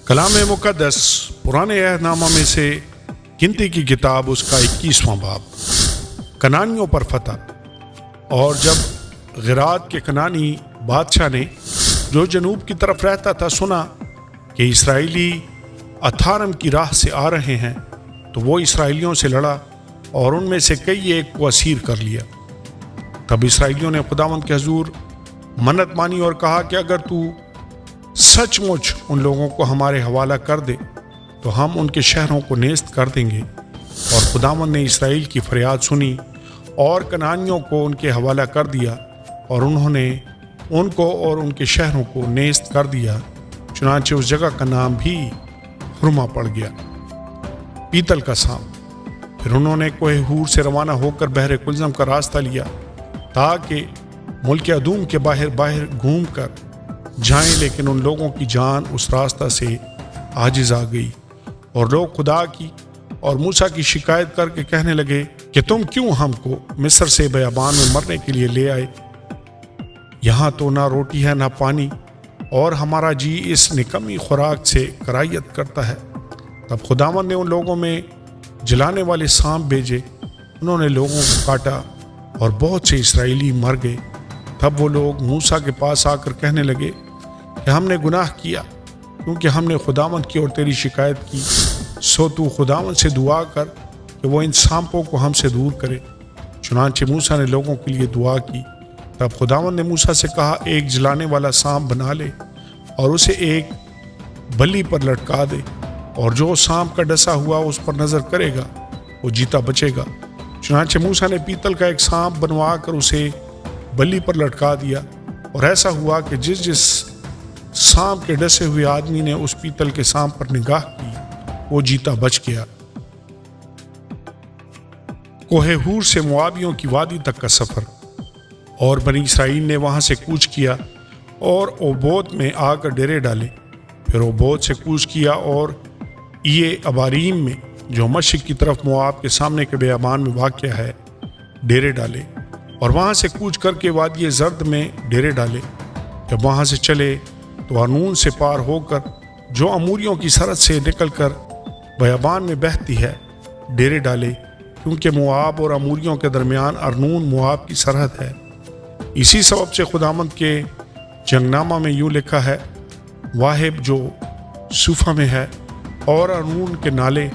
کلام مقدس پرانے عہد نامہ میں سے گنتی کی کتاب اس کا 21واں باب، کنانیوں پر فتح۔ اور جب غرات کے کنانی بادشاہ نے جو جنوب کی طرف رہتا تھا سنا کہ اسرائیلی اتھارم کی راہ سے آ رہے ہیں، تو وہ اسرائیلیوں سے لڑا اور ان میں سے کئی ایک کو اسیر کر لیا۔ تب اسرائیلیوں نے خداوند کے حضور منت مانی اور کہا کہ اگر تو سچ مچ ان لوگوں کو ہمارے حوالہ کر دے تو ہم ان کے شہروں کو نیست کر دیں گے۔ اور خداوند نے اسرائیل کی فریاد سنی اور کنعانیوں کو ان کے حوالہ کر دیا، اور انہوں نے ان کو اور ان کے شہروں کو نیست کر دیا۔ چنانچہ اس جگہ کا نام بھی حرما پڑ گیا، پیتل کا سام۔ پھر انہوں نے کوہ ہور سے روانہ ہو کر بحر کلزم کا راستہ لیا تاکہ ملک ادوم کے باہر گھوم کر جائیں، لیکن ان لوگوں کی جان اس راستہ سے عاجز آ گئی، اور لوگ خدا کی اور موسیٰ کی شکایت کر کے کہنے لگے کہ تم کیوں ہم کو مصر سے بیابان میں مرنے کے لیے لے آئے؟ یہاں تو نہ روٹی ہے نہ پانی، اور ہمارا جی اس نکمی خوراک سے کراہیت کرتا ہے۔ تب خداوند نے ان لوگوں میں جلانے والے سانپ بھیجے، انہوں نے لوگوں کو کاٹا اور بہت سے اسرائیلی مر گئے۔ تب وہ لوگ موسیٰ کے پاس آ کر کہنے لگے کہ ہم نے گناہ کیا، کیونکہ ہم نے خداوند کی اور تیری شکایت کی۔ سو تو خداوند سے دعا کر کہ وہ ان سانپوں کو ہم سے دور کرے۔ چنانچہ موسیٰ نے لوگوں کے لیے دعا کی۔ تب خداوند نے موسیٰ سے کہا، ایک جلانے والا سانپ بنا لے اور اسے ایک بلی پر لٹکا دے، اور جو سانپ کا ڈسا ہوا اس پر نظر کرے گا وہ جیتا بچے گا۔ چنانچہ موسیٰ نے پیتل کا ایک سانپ بنوا کر اسے بلی پر لٹکا دیا، اور ایسا ہوا کہ جس سانپ کے ڈسے ہوئے آدمی نے اس پیتل کے سانپ پر نگاہ کی وہ جیتا بچ گیا۔ کوہ ہور سے موابیوں کی وادی تک کا سفر۔ اور بنی اسرائیل نے وہاں سے کوچ کیا اور اوبوت میں آ کر ڈیرے ڈالے۔ پھر اوبوت سے کوچ کیا اور اباریم میں جو مشرق کی طرف مواب کے سامنے کے بیابان میں واقع ہے ڈیرے ڈالے، اور وہاں سے کوچ کر کے وادی زرد میں ڈیرے ڈالے۔ جب وہاں سے چلے تو ارنون سے پار ہو کر جو اموریوں کی سرحد سے نکل کر بیابان میں بہتی ہے ڈیرے ڈالے، کیونکہ مواب اور اموریوں کے درمیان ارنون مواب کی سرحد ہے۔ اسی سبب سے خداوند کے جنگ نامہ میں یوں لکھا ہے، واہب جو صوفہ میں ہے، اور ارنون کے نالے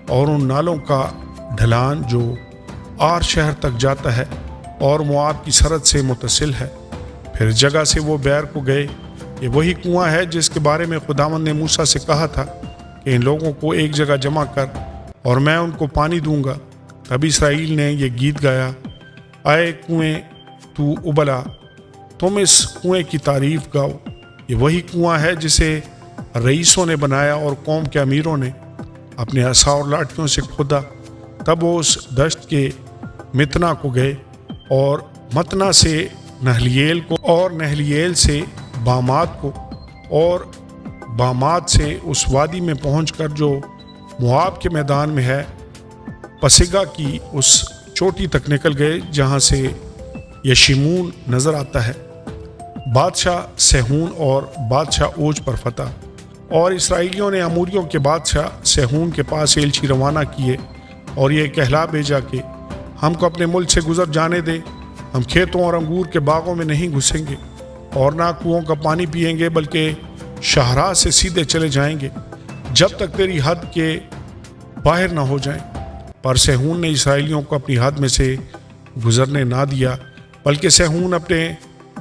اور ان نالوں کا ڈھلان جو آر شہر تک جاتا ہے اور مواب کی سرحد سے متصل ہے۔ پھر اس جگہ سے وہ بیر کو گئے۔ یہ وہی کنواں ہے جس کے بارے میں خداوند نے موسیٰ سے کہا تھا کہ ان لوگوں کو ایک جگہ جمع کر اور میں ان کو پانی دوں گا۔ تب اسرائیل نے یہ گیت گایا، اے کنویں تو ابلا، تم اس کنویں کی تعریف گاؤ۔ یہ وہی کنواں ہے جسے رئیسوں نے بنایا اور قوم کے امیروں نے اپنے عصا اور لاٹھیوں سے کھودا۔ تب وہ اس دشت کے متنا کو گئے اور متنا سے نہلیل کو، اور نہلیل سے بامات کو، اور بامات سے اس وادی میں پہنچ کر جو مواب کے میدان میں ہے پسگا کی اس چوٹی تک نکل گئے جہاں سے یشیمون نظر آتا ہے۔ بادشاہ سیہون اور بادشاہ اوج پر فتح۔ اور اسرائیلیوں نے اموریوں کے بادشاہ سیہون کے پاس ایلچی روانہ کیے اور یہ کہلا بھیجا کہ ہم کو اپنے ملک سے گزر جانے دے، ہم کھیتوں اور انگور کے باغوں میں نہیں گھسیں گے اور نہ کنوؤں کا پانی پئیں گے، بلکہ شاہراہ سے سیدھے چلے جائیں گے جب تک تیری حد کے باہر نہ ہو جائیں۔ پر سیہون نے اسرائیلیوں کو اپنی حد میں سے گزرنے نہ دیا، بلکہ سیہون اپنے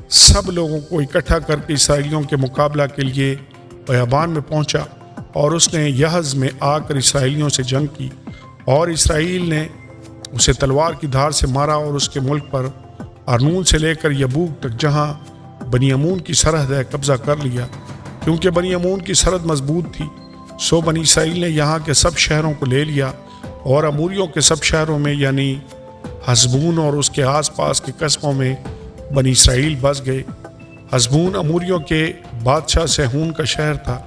سب لوگوں کو اکٹھا کر کے اسرائیلیوں کے مقابلہ کے لیے بیابان میں پہنچا، اور اس نے یحز میں آ کر اسرائیلیوں سے جنگ کی، اور اسرائیل نے اسے تلوار کی دھار سے مارا اور اس کے ملک پر ارنون سے لے کر یبوک تک جہاں بنی امون کی سرحد ہے قبضہ کر لیا، کیونکہ بنی امون کی سرحد مضبوط تھی۔ سو بنی اسرائیل نے یہاں کے سب شہروں کو لے لیا، اور اموریوں کے سب شہروں میں یعنی حسبون اور اس کے آس پاس کے قصبوں میں بنی اسرائیل بس گئے۔ حسبون اموریوں کے بادشاہ سیہون کا شہر تھا۔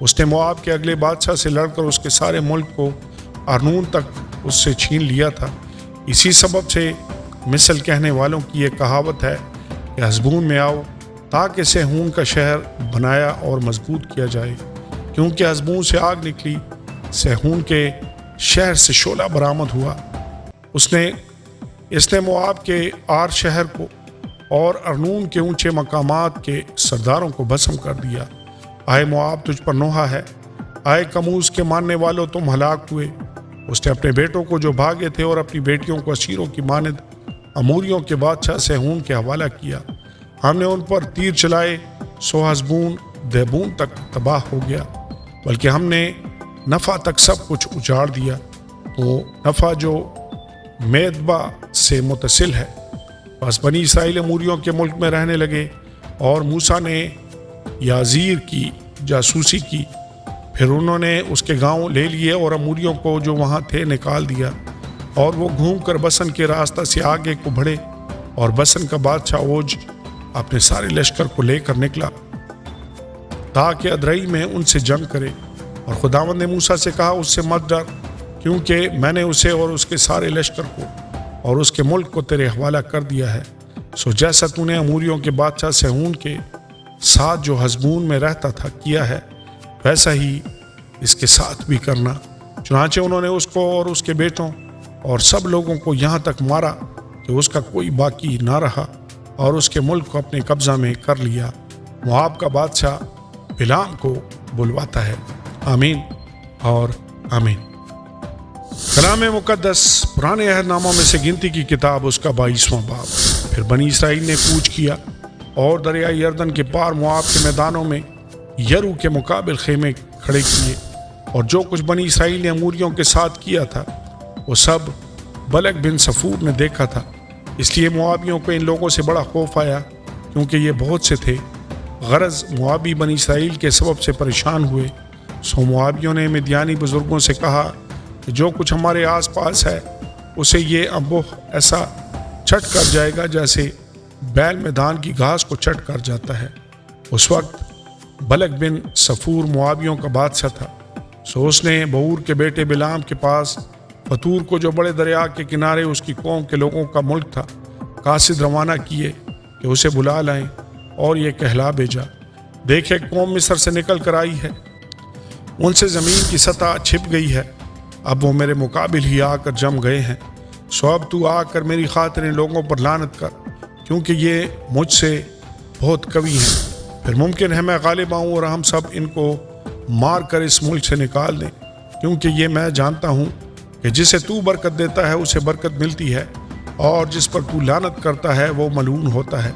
اس نے مواب کے اگلے بادشاہ سے لڑ کر اس کے سارے ملک کو ارنون تک اس سے چھین لیا تھا۔ اسی سبب سے مثل کہنے والوں کی یہ کہاوت ہے کہ حسبون میں آؤ تاکہ سیہون کا شہر بنایا اور مضبوط کیا جائے۔ کیونکہ حزبون سے آگ نکلی، سیہون کے شہر سے شعلہ برآمد ہوا۔ اس نے موآب کے آر شہر کو اور ارنون کے اونچے مقامات کے سرداروں کو بھسم کر دیا۔ آئے موآب تجھ پر نوحہ ہے، آئے کموز کے ماننے والوں تم ہلاک ہوئے۔ اس نے اپنے بیٹوں کو جو بھاگے تھے اور اپنی بیٹیوں کو اسیروں کی مانند اموریوں کے بادشاہ سیہون کے حوالہ کیا۔ ہم نے ان پر تیر چلائے، سو حزبون دیبون تک تباہ ہو گیا، بلکہ ہم نے نفع تک سب کچھ اجاڑ دیا۔ تو نفع جو میدبا سے متصل ہے۔ بس بنی اسرائیل اموریوں کے ملک میں رہنے لگے، اور موسیٰ نے یازیر کی جاسوسی کی۔ پھر انہوں نے اس کے گاؤں لے لیے اور اموریوں کو جو وہاں تھے نکال دیا، اور وہ گھوم کر بسن کے راستہ سے آگے کو بڑھے، اور بسن کا بادشاہ اوج اپنے سارے لشکر کو لے کر نکلا تاکہ ادرئی میں ان سے جنگ کرے۔ اور خداوند نے موسیٰ سے کہا، اس سے مت ڈر، کیونکہ میں نے اسے اور اس کے سارے لشکر کو اور اس کے ملک کو تیرے حوالہ کر دیا ہے۔ سو جیسا تو نے اموریوں کے بادشاہ سیہون کے ساتھ جو حزبون میں رہتا تھا کیا ہے، ویسا ہی اس کے ساتھ بھی کرنا۔ چنانچہ انہوں نے اس کو اور اس کے بیٹوں اور سب لوگوں کو یہاں تک مارا کہ اس کا کوئی باقی نہ رہا، اور اس کے ملک کو اپنے قبضہ میں کر لیا۔ موآب کا بادشاہ بلعام کو بلواتا ہے۔ آمین اور آمین۔ کلام مقدس پرانے عہد ناموں میں سے گنتی کی کتاب، اس کا 22واں باب۔ پھر بنی اسرائیل نے کوچ کیا اور دریائے یردن کے پار موآب کے میدانوں میں یرو کے مقابل خیمے کھڑے کیے، اور جو کچھ بنی اسرائیل نے اموریوں کے ساتھ کیا تھا وہ سب بلک بن صفور نے دیکھا تھا۔ اس لیے موآبیوں کو ان لوگوں سے بڑا خوف آیا، کیونکہ یہ بہت سے تھے۔ غرض موآبی بنی اسرائیل کے سبب سے پریشان ہوئے۔ سو موآبیوں نے مدیانی بزرگوں سے کہا کہ جو کچھ ہمارے آس پاس ہے اسے یہ انبوہ ایسا چٹ کر جائے گا جیسے بیل میدان کی گھاس کو چٹ کر جاتا ہے۔ اس وقت بلک بن صفور موآبیوں کا بادشاہ تھا۔ سو اس نے بور کے بیٹے بلعام کے پاس فتور کو، جو بڑے دریا کے کنارے اس کی قوم کے لوگوں کا ملک تھا، قاصد روانہ کیے کہ اسے بلا لائیں، اور یہ کہلا بھیجا، دیکھے قوم مصر سے نکل کر آئی ہے، ان سے زمین کی سطح چھپ گئی ہے، اب وہ میرے مقابل ہی آ کر جم گئے ہیں۔ سو اب تو آ کر میری خاطر ان لوگوں پر لعنت کر، کیونکہ یہ مجھ سے بہت قوی ہیں۔ پھر ممکن ہے میں غالب آؤں اور ہم سب ان کو مار کر اس ملک سے نکال دیں، کیونکہ یہ میں جانتا ہوں کہ جسے تو برکت دیتا ہے اسے برکت ملتی ہے، اور جس پر تو لعنت کرتا ہے وہ ملعون ہوتا ہے۔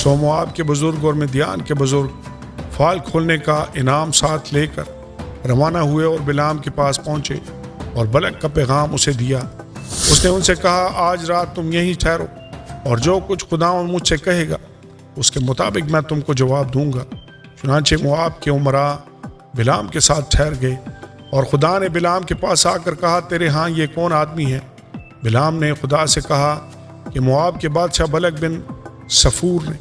سو موآب کے بزرگ اور مدیان کے بزرگ فال کھولنے کا انعام ساتھ لے کر روانہ ہوئے اور بلعام کے پاس پہنچے اور بلک کا پیغام اسے دیا۔ اس نے ان سے کہا، آج رات تم یہیں ٹھہرو، اور جو کچھ خداوند مجھ سے کہے گا اس کے مطابق میں تم کو جواب دوں گا۔ چنانچہ موآب کے امراء بلعام کے ساتھ ٹھہر گئے، اور خدا نے بلعام کے پاس آ کر کہا، تیرے ہاں یہ کون آدمی ہے؟ بلعام نے خدا سے کہا کہ موآب کے بادشاہ بلک بن صفور نے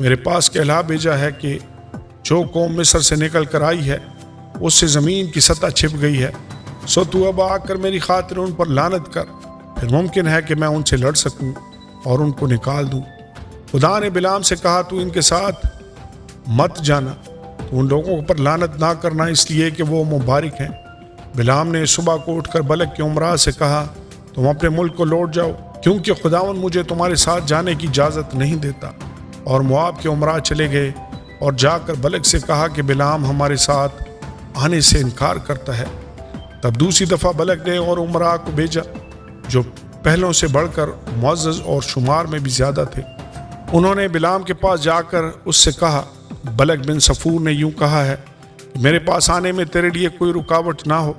میرے پاس کہلا بھیجا ہے کہ جو قوم مصر سے نکل کر آئی ہے اس سے زمین کی سطح چھپ گئی ہے۔ سو تو اب آ کر میری خاطر ان پر لعنت کر، پھر ممکن ہے کہ میں ان سے لڑ سکوں اور ان کو نکال دوں۔ خدا نے بلعام سے کہا، تو ان کے ساتھ مت جانا، تو ان لوگوں پر لعنت نہ کرنا، اس لیے کہ وہ مبارک ہیں۔ بلعام نے صبح کو اٹھ کر بلک کے امراء سے کہا، تم اپنے ملک کو لوٹ جاؤ، کیونکہ خداوند مجھے تمہارے ساتھ جانے کی اجازت نہیں دیتا۔ اور موآب کے امراء چلے گئے اور جا کر بلک سے کہا کہ بلعام ہمارے ساتھ آنے سے انکار کرتا ہے۔ تب دوسری دفعہ بلک نے اور امراء کو بھیجا جو پہلوں سے بڑھ کر معزز اور شمار میں بھی زیادہ تھے۔ انہوں نے بلعام کے پاس جا کر اس سے کہا، بلک بن صفور نے یوں کہا ہے کہ میرے پاس آنے میں تیرے لیے کوئی رکاوٹ نہ ہو،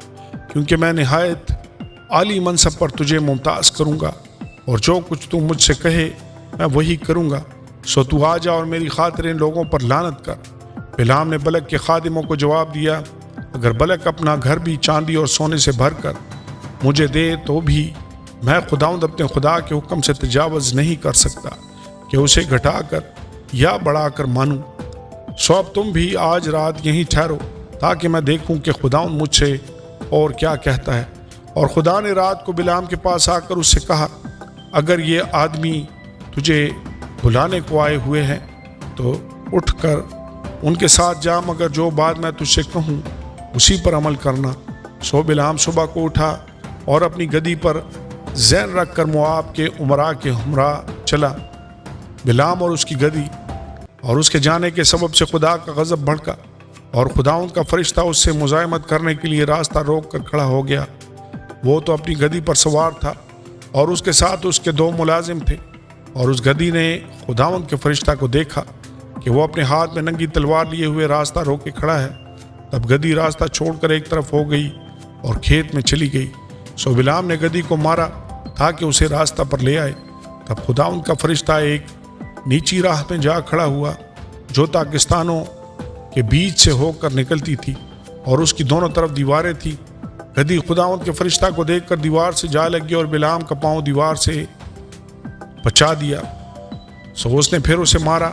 کیونکہ میں نہایت عالی منصب پر تجھے ممتاز کروں گا، اور جو کچھ تو مجھ سے کہے میں وہی کروں گا۔ سو تو آ جا اور میری خاطر ان لوگوں پر لعنت کر۔ بلعام نے بلک کے خادموں کو جواب دیا، اگر بلک اپنا گھر بھی چاندی اور سونے سے بھر کر مجھے دے تو بھی میں خداوند اپنے خدا کے حکم سے تجاوز نہیں کر سکتا کہ اسے گھٹا کر یا بڑھا کر مانوں۔ سو اب تم بھی آج رات یہیں ٹھہرو، تاکہ میں دیکھوں کہ خداوند مجھ سے اور کیا کہتا ہے۔ اور خدا نے رات کو بلعام کے پاس آ کر اس سے کہا، اگر یہ آدمی تجھے بلانے کو آئے ہوئے ہیں تو اٹھ کر ان کے ساتھ جا، مگر جو بات میں تجھ سے کہوں اسی پر عمل کرنا۔ سو بلعام صبح کو اٹھا اور اپنی گدی پر زین رکھ کر مواب کے امراء کے ہمراہ چلا۔ بلعام اور اس کی گدی اور اس کے جانے کے سبب سے خدا کا غضب بھڑکا، اور خداوند کا فرشتہ اس سے مزاحمت کرنے کے لیے راستہ روک کر کھڑا ہو گیا۔ وہ تو اپنی گدی پر سوار تھا اور اس کے ساتھ اس کے 2 ملازم تھے، اور اس گدی نے خداوند کے فرشتہ کو دیکھا کہ وہ اپنے ہاتھ میں ننگی تلوار لیے ہوئے راستہ روک کے کھڑا ہے۔ تب گدی راستہ چھوڑ کر ایک طرف ہو گئی اور کھیت میں چلی گئی۔ سو بلعام نے گدی کو مارا تاکہ اسے راستہ پر لے آئے۔ تب خداوند کا فرشتہ ایک نیچی راہ میں جا کھڑا ہوا جو تاکستانوں کے بیچ سے ہو کر نکلتی تھی، اور اس کی دونوں طرف دیواریں تھیں۔ گدی خداوند کے فرشتہ کو دیکھ کر دیوار سے جا لگی اور بلعام کا پاؤں دیوار سے بچا دیا۔ سو اس نے پھر اسے مارا۔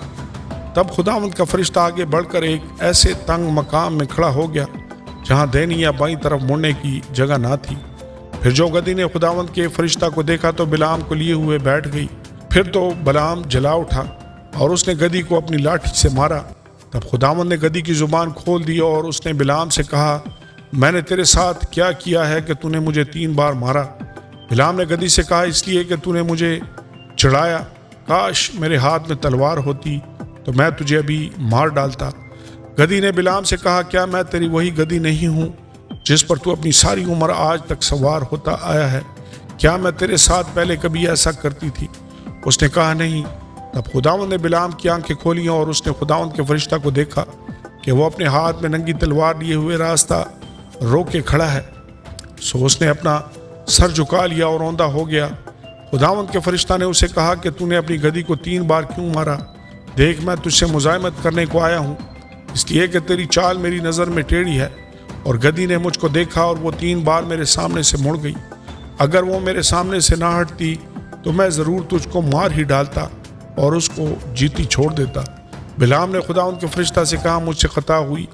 تب خداوند کا فرشتہ آگے بڑھ کر ایک ایسے تنگ مقام میں کھڑا ہو گیا جہاں دینی یا بائیں طرف مڑنے کی جگہ نہ تھی۔ پھر جو گدی نے خداوند کے فرشتہ کو دیکھا تو بلعام کو لیے ہوئے بیٹھ گئی۔ پھر تو بلعام جلا اٹھا اور اس نے گدی کو اپنی لاٹھی سے مارا۔ تب خداوند نے گدی کی زبان کھول دی اور اس نے بلعام سے کہا، میں نے تیرے ساتھ کیا کیا ہے کہ تو نے مجھے 3 بار مارا؟ بلعام نے گدی سے کہا، اس لیے کہ تو نے مجھے چڑھایا۔ کاش میرے ہاتھ میں تلوار ہوتی تو میں تجھے ابھی مار ڈالتا۔ گدی نے بلعام سے کہا، کیا میں تیری وہی گدی نہیں ہوں جس پر تو اپنی ساری عمر آج تک سوار ہوتا آیا ہے؟ کیا میں تیرے ساتھ پہلے کبھی ایسا کرتی تھی؟ اس نے کہا، نہیں۔ تب خداوند نے بلعام کی آنکھیں کھولیں اور اس نے خداوند کے فرشتہ کو دیکھا کہ وہ اپنے ہاتھ میں ننگی تلوار لیے ہوئے راستہ روک کے کھڑا ہے۔ سو اس نے اپنا سر جھکا لیا اور اوندا ہو گیا۔ خداوند کے فرشتہ نے اسے کہا کہ تو نے اپنی گدی کو 3 بار کیوں مارا؟ دیکھ، میں تجھ سے مزاحمت کرنے کو آیا ہوں، اس لیے کہ تیری چال میری نظر میں ٹیڑھی ہے۔ اور گدی نے مجھ کو دیکھا اور وہ 3 بار میرے سامنے سے مڑ گئی۔ اگر وہ میرے سامنے سے نہ ہٹتی تو میں ضرور تجھ کو مار ہی ڈالتا اور اس کو جیتی چھوڑ دیتا۔ بلعام نے خداوند کے فرشتہ سے کہا، مجھ سے خطا ہوئی،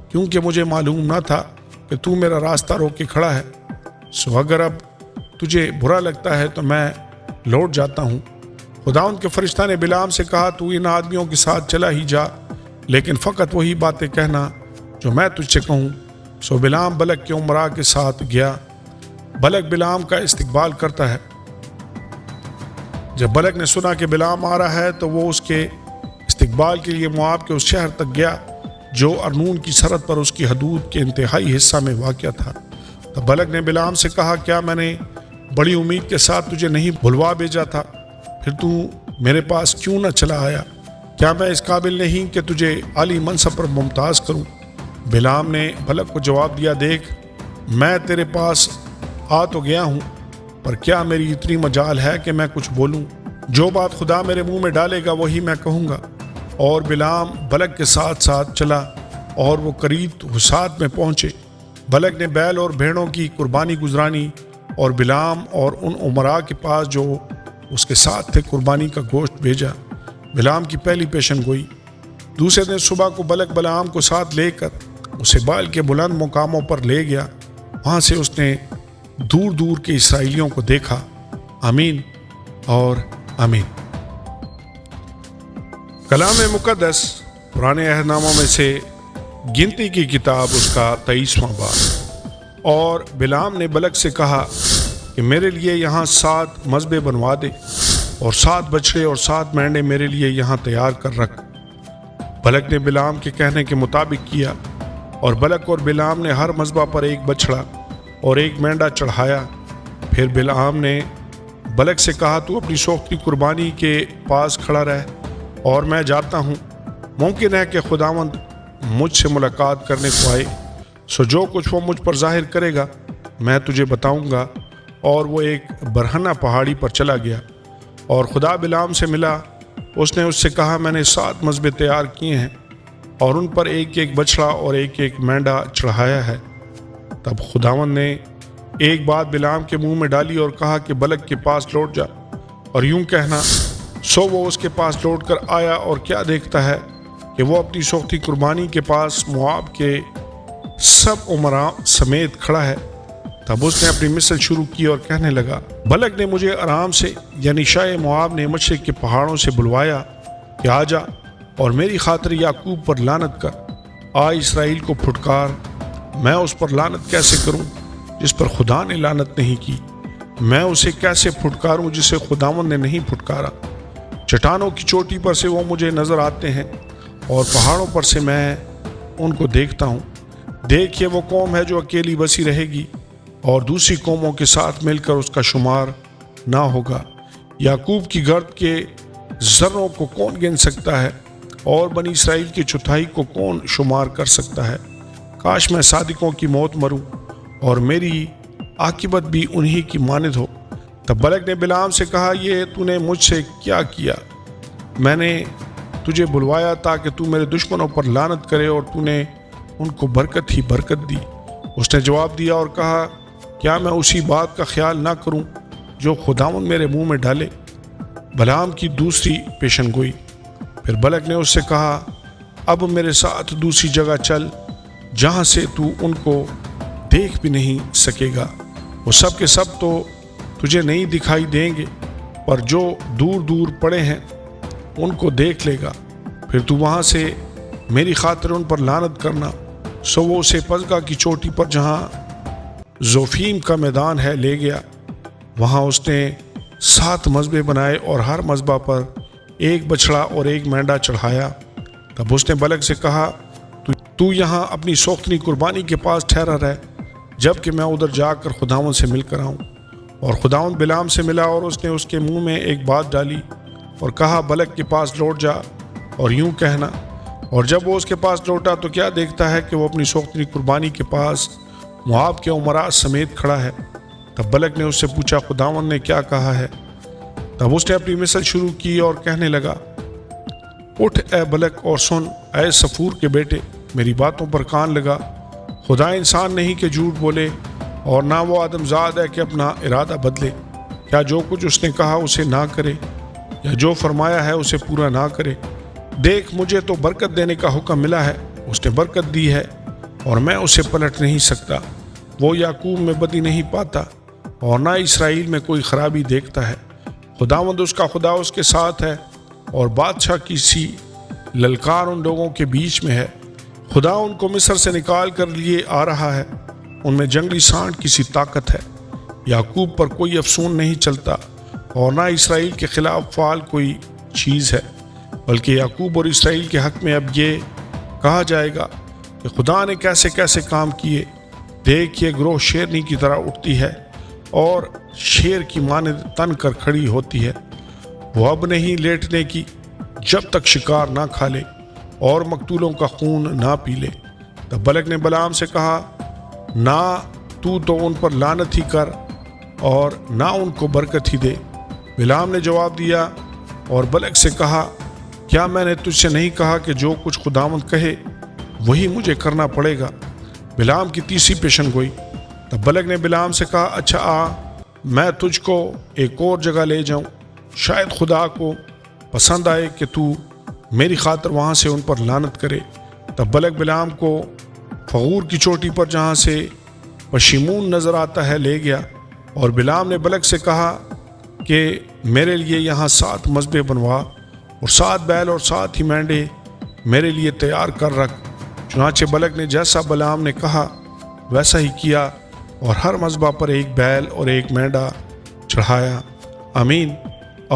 کیونکہ مجھے معلوم نہ تھا کہ تو میرا راستہ روک کے کھڑا ہے۔ سو اگر اب تجھے برا لگتا ہے تو میں لوٹ جاتا ہوں۔ خداوند کے فرشتہ نے بلعام سے کہا، تو ان آدمیوں کے ساتھ چلا ہی جا، لیکن فقط وہی باتیں کہنا جو میں تجھ سے کہوں۔ سو بلعام بلک کے امراء کے ساتھ گیا۔ بلک بلعام کا استقبال کرتا ہے۔ جب بلک نے سنا کہ بلعام آ رہا ہے تو وہ اس کے استقبال کے لیے مواب کے اس شہر تک گیا جو ارنون کی سرحد پر اس کی حدود کے انتہائی حصہ میں واقع تھا۔ تب بلک نے بلعام سے کہا، کیا میں نے بڑی امید کے ساتھ تجھے نہیں بھلوا بھیجا تھا؟ پھر تو میرے پاس کیوں نہ چلا آیا؟ کیا میں اس قابل نہیں کہ تجھے عالی منصب پر ممتاز کروں؟ بلعام نے بلک کو جواب دیا، دیکھ، میں تیرے پاس آ تو گیا ہوں، پر کیا میری اتنی مجال ہے کہ میں کچھ بولوں؟ جو بات خدا میرے منہ میں ڈالے گا وہی میں کہوں گا۔ اور بلعام بلک کے ساتھ ساتھ چلا اور وہ قریب حسات میں پہنچے۔ بلک نے بیل اور بھیڑوں کی قربانی گزرانی اور بلعام اور ان امراء کے پاس جو اس کے ساتھ تھے قربانی کا گوشت بھیجا۔ بلعام کی پہلی پیشن گوئی۔ دوسرے دن صبح کو بلک بلعام کو ساتھ لے کر اسے بال کے بلند مقاموں پر لے گیا۔ وہاں سے اس نے دور دور کے اسرائیلیوں کو دیکھا۔ آمین اور آمین۔ کلام مقدس پرانے عہد ناموں میں سے گنتی کی کتاب اس کا 23واں باب۔ اور بلعام نے بلک سے کہا کہ میرے لیے یہاں 7 مذبے بنوا دے، اور 7 بچڑے اور 7 مینڈے میرے لیے یہاں تیار کر رکھ۔ بلک نے بلعام کے کہنے کے مطابق کیا، اور بلک اور بلعام نے ہر مذبح پر 1 بچڑا اور 1 مینڈا چڑھایا۔ پھر بلعام نے بلک سے کہا، تو اپنی سوختی قربانی کے پاس کھڑا رہ، اور میں جاتا ہوں۔ ممکن ہے کہ خداوند مجھ سے ملاقات کرنے کو آئے، سو جو کچھ وہ مجھ پر ظاہر کرے گا میں تجھے بتاؤں گا۔ اور وہ ایک برہنہ پہاڑی پر چلا گیا اور خدا بلعام سے ملا۔ اس نے اس سے کہا، میں نے 7 مذبے تیار کیے ہیں اور ان پر 1 بچڑا اور 1 مینڈا چڑھایا ہے۔ تب خداوند نے ایک بات بلعام کے منہ میں ڈالی اور کہا کہ بلک کے پاس لوٹ جا اور یوں کہنا۔ سو وہ اس کے پاس لوٹ کر آیا، اور کیا دیکھتا ہے کہ وہ اپنی سوختی قربانی کے پاس مواب کے سب امراء سمیت کھڑا ہے۔ تب اس نے اپنی مثل شروع کی اور کہنے لگا، بلک نے مجھے آرام سے یعنی شاہ مواب نے مشرق کے پہاڑوں سے بلوایا کہ آ جا اور میری خاطر یعقوب پر لعنت کر، آ اسرائیل کو پھٹکار میں اس پر لعنت کیسے کروں جس پر خدا نے لعنت نہیں کی؟ میں اسے کیسے پھٹکاروں جسے خداوند نے نہیں پھٹکارا؟ چٹانوں کی چوٹی پر سے وہ مجھے نظر آتے ہیں اور پہاڑوں پر سے میں ان کو دیکھتا ہوں۔ دیکھیے وہ قوم ہے جو اکیلی بسی رہے گی اور دوسری قوموں کے ساتھ مل کر اس کا شمار نہ ہوگا۔ یعقوب کی گرد کے ذروں کو کون گن سکتا ہے اور بنی اسرائیل کی چوتھائی کو کون شمار کر سکتا ہے؟ کاش میں صادقوں کی موت مروں اور میری عاقبت بھی انہی کی مانند ہو۔ تب بلک نے بلعام سے کہا، یہ تو نے مجھ سے کیا کیا؟ میں نے تجھے بلوایا تاکہ تو میرے دشمنوں پر لعنت کرے اور تو نے ان کو برکت ہی برکت دی۔ اس نے جواب دیا اور کہا، کیا میں اسی بات کا خیال نہ کروں جو خداوند میرے منہ میں ڈالے؟ بلعام کی دوسری پیشن گوئی۔ پھر بلک نے اس سے کہا، اب میرے ساتھ دوسری جگہ چل جہاں سے تو ان کو دیکھ بھی نہیں سکے گا۔ وہ سب کے سب تو تجھے نہیں دکھائی دیں گے، پر جو دور دور پڑے ہیں ان کو دیکھ لے گا۔ پھر تو وہاں سے میری خاطر ان پر لعنت کرنا۔ سو وہ اسے پسگا کی چوٹی پر جہاں زوفیم کا میدان ہے لے گیا۔ وہاں اس نے 7 مذبے بنائے اور ہر مذبح پر ایک بچڑا اور ایک مینڈا چڑھایا۔ تب اس نے بلک سے کہا، تو یہاں اپنی سوختنی قربانی کے پاس ٹھہرا رہ جب کہ میں ادھر جا کر خداوند سے مل کر آؤں۔ اور خداوند بلعام سے ملا اور اس نے اس کے منہ میں ایک بات ڈالی اور کہا، بلک کے پاس لوٹ جا اور یوں کہنا۔ اور جب وہ اس کے پاس لوٹا تو کیا دیکھتا ہے کہ وہ اپنی سوختنی قربانی کے پاس مواب کے امراء سمیت کھڑا ہے۔ تب بلک نے اس سے پوچھا، خداوند نے کیا کہا ہے؟ تب اس نے اپنی مثل شروع کی اور کہنے لگا، اٹھ اے بلک اور سن، اے صفور کے بیٹے، میری باتوں پر کان لگا۔ خدا انسان نہیں کہ جھوٹ بولے، اور نہ وہ آدمزاد ہے کہ اپنا ارادہ بدلے۔ کیا جو کچھ اس نے کہا اسے نہ کرے، یا جو فرمایا ہے اسے پورا نہ کرے؟ دیکھ، مجھے تو برکت دینے کا حکم ملا ہے، اس نے برکت دی ہے اور میں اسے پلٹ نہیں سکتا۔ وہ یعقوب میں بدی نہیں پاتا اور نہ اسرائیل میں کوئی خرابی دیکھتا ہے۔ خداوند اس کا خدا اس کے ساتھ ہے اور بادشاہ کی سی للکار ان لوگوں کے بیچ میں ہے۔ خدا ان کو مصر سے نکال کر لیے آ رہا ہے، ان میں جنگلی سانڈ کی سی طاقت ہے۔ یعقوب پر کوئی افسون نہیں چلتا اور نہ اسرائیل کے خلاف فعال کوئی چیز ہے، بلکہ یعقوب اور اسرائیل کے حق میں اب یہ کہا جائے گا کہ خدا نے کیسے کیسے کام کیے۔ دیکھ، یہ گروہ شیرنی کی طرح اٹھتی ہے اور شیر کی مانند تن کر کھڑی ہوتی ہے۔ وہ اب نہیں لیٹنے کی جب تک شکار نہ کھا لے اور مقتولوں کا خون نہ پی لے۔ تب بلک نے بلعام سے کہا، نہ تو ان پر لعنت ہی کر اور نہ ان کو برکت ہی دے۔ بلعام نے جواب دیا اور بلک سے کہا، کیا میں نے تجھ سے نہیں کہا کہ جو کچھ خداوند کہے وہی مجھے کرنا پڑے گا؟ بلعام کی تیسری پیشن گوئی۔ تب بلک نے بلعام سے کہا، اچھا آ، میں تجھ کو ایک اور جگہ لے جاؤں، شاید خدا کو پسند آئے کہ تو میری خاطر وہاں سے ان پر لعنت کرے۔ تب بلک بلعام کو فغور کی چوٹی پر جہاں سے پشیمون نظر آتا ہے لے گیا، اور بلعام نے بلک سے کہا کہ میرے لیے یہاں 7 مذبے بنوا اور 7 بیل اور 7 ہی مینڈے میرے لیے تیار کر رکھ۔ چنانچہ بلک نے جیسا بلعام نے کہا ویسا ہی کیا، اور ہر مذبح پر ایک بیل اور ایک مینڈا چڑھایا۔ آمین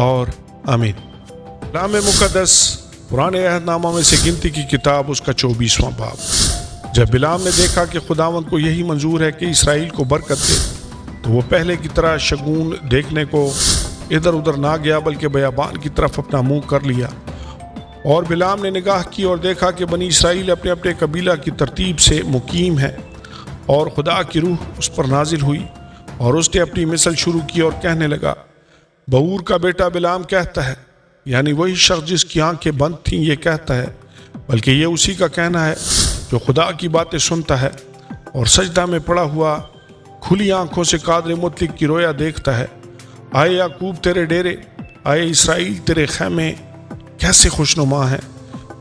اور آمین۔ کلام مقدس پرانے عہد نامہ میں سے گنتی کی کتاب، اس کا 24واں باب۔ جب بلعام نے دیکھا کہ خداوند کو یہی منظور ہے کہ اسرائیل کو برکت دے، تو وہ پہلے کی طرح شگون دیکھنے کو ادھر ادھر نہ گیا، بلکہ بیابان کی طرف اپنا منہ کر لیا۔ اور بلعام نے نگاہ کی اور دیکھا کہ بنی اسرائیل اپنے اپنے قبیلہ کی ترتیب سے مقیم ہے، اور خدا کی روح اس پر نازل ہوئی، اور اس نے اپنی مثل شروع کی اور کہنے لگا، بور کا بیٹا بلعام کہتا ہے، یعنی وہی شخص جس کی آنکھیں بند تھیں یہ کہتا ہے، بلکہ یہ اسی کا کہنا ہے جو خدا کی باتیں سنتا ہے اور سجدہ میں پڑا ہوا کھلی آنکھوں سے قادر مطلق کی رویا دیکھتا ہے۔ آئے یعقوب تیرے ڈیرے، آئے اسرائیل تیرے خیمے کیسے خوشنما ہیں،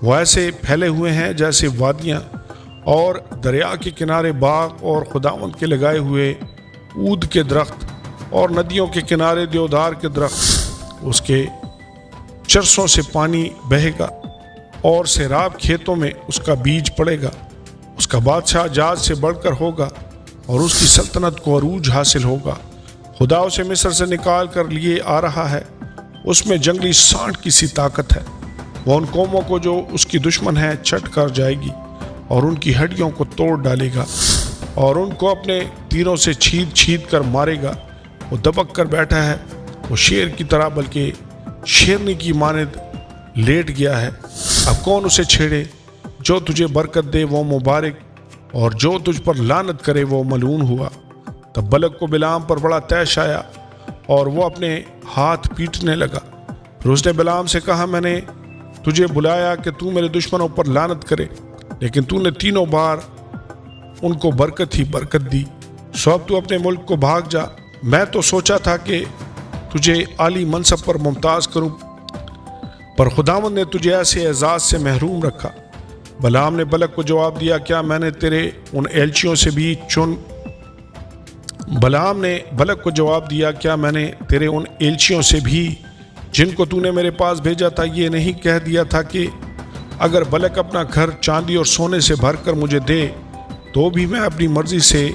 وہ ایسے پھیلے ہوئے ہیں جیسے وادیاں، اور دریا کے کنارے باغ اور خداوند کے لگائے ہوئے عود کے درخت، اور ندیوں کے کنارے دیودار کے درخت۔ اس کے چرسوں سے پانی بہے گا اور سیراب کھیتوں میں اس کا بیج پڑے گا۔ اس کا بادشاہ جاز سے بڑھ کر ہوگا اور اس کی سلطنت کو عروج حاصل ہوگا۔ خدا اسے مصر سے نکال کر لیے آ رہا ہے، اس میں جنگلی سانڈ کی سی طاقت ہے۔ وہ ان قوموں کو جو اس کی دشمن ہے چھٹ کر جائے گی اور ان کی ہڈیوں کو توڑ ڈالے گا اور ان کو اپنے تیروں سے چھید چھید کر مارے گا۔ وہ دبک کر بیٹھا ہے، وہ شیر کی طرح بلکہ شیرنی کی مانند لیٹ گیا ہے۔ اب کون اسے چھیڑے؟ جو تجھے برکت دے وہ مبارک، اور جو تجھ پر لعنت کرے وہ ملعون ہوا۔ تب بلق کو بلعام پر بڑا طیش آیا اور وہ اپنے ہاتھ پیٹنے لگا۔ پھر اس نے بلعام سے کہا، میں نے تجھے بلایا کہ تو میرے دشمنوں پر لعنت کرے، لیکن تو نے تینوں بار ان کو برکت ہی برکت دی۔ سو اب تو اپنے ملک کو بھاگ جا۔ میں تو سوچا تھا کہ تجھے عالی منصب پر ممتاز کروں، پر خداوند نے تجھے ایسے اعزاز سے محروم رکھا۔ بلعام نے بلق کو جواب دیا، کیا میں نے تیرے ان ایلچیوں سے بھی جن کو تو نے میرے پاس بھیجا تھا یہ نہیں کہہ دیا تھا کہ اگر بلق اپنا گھر چاندی اور سونے سے بھر کر مجھے دے تو بھی میں اپنی مرضی سے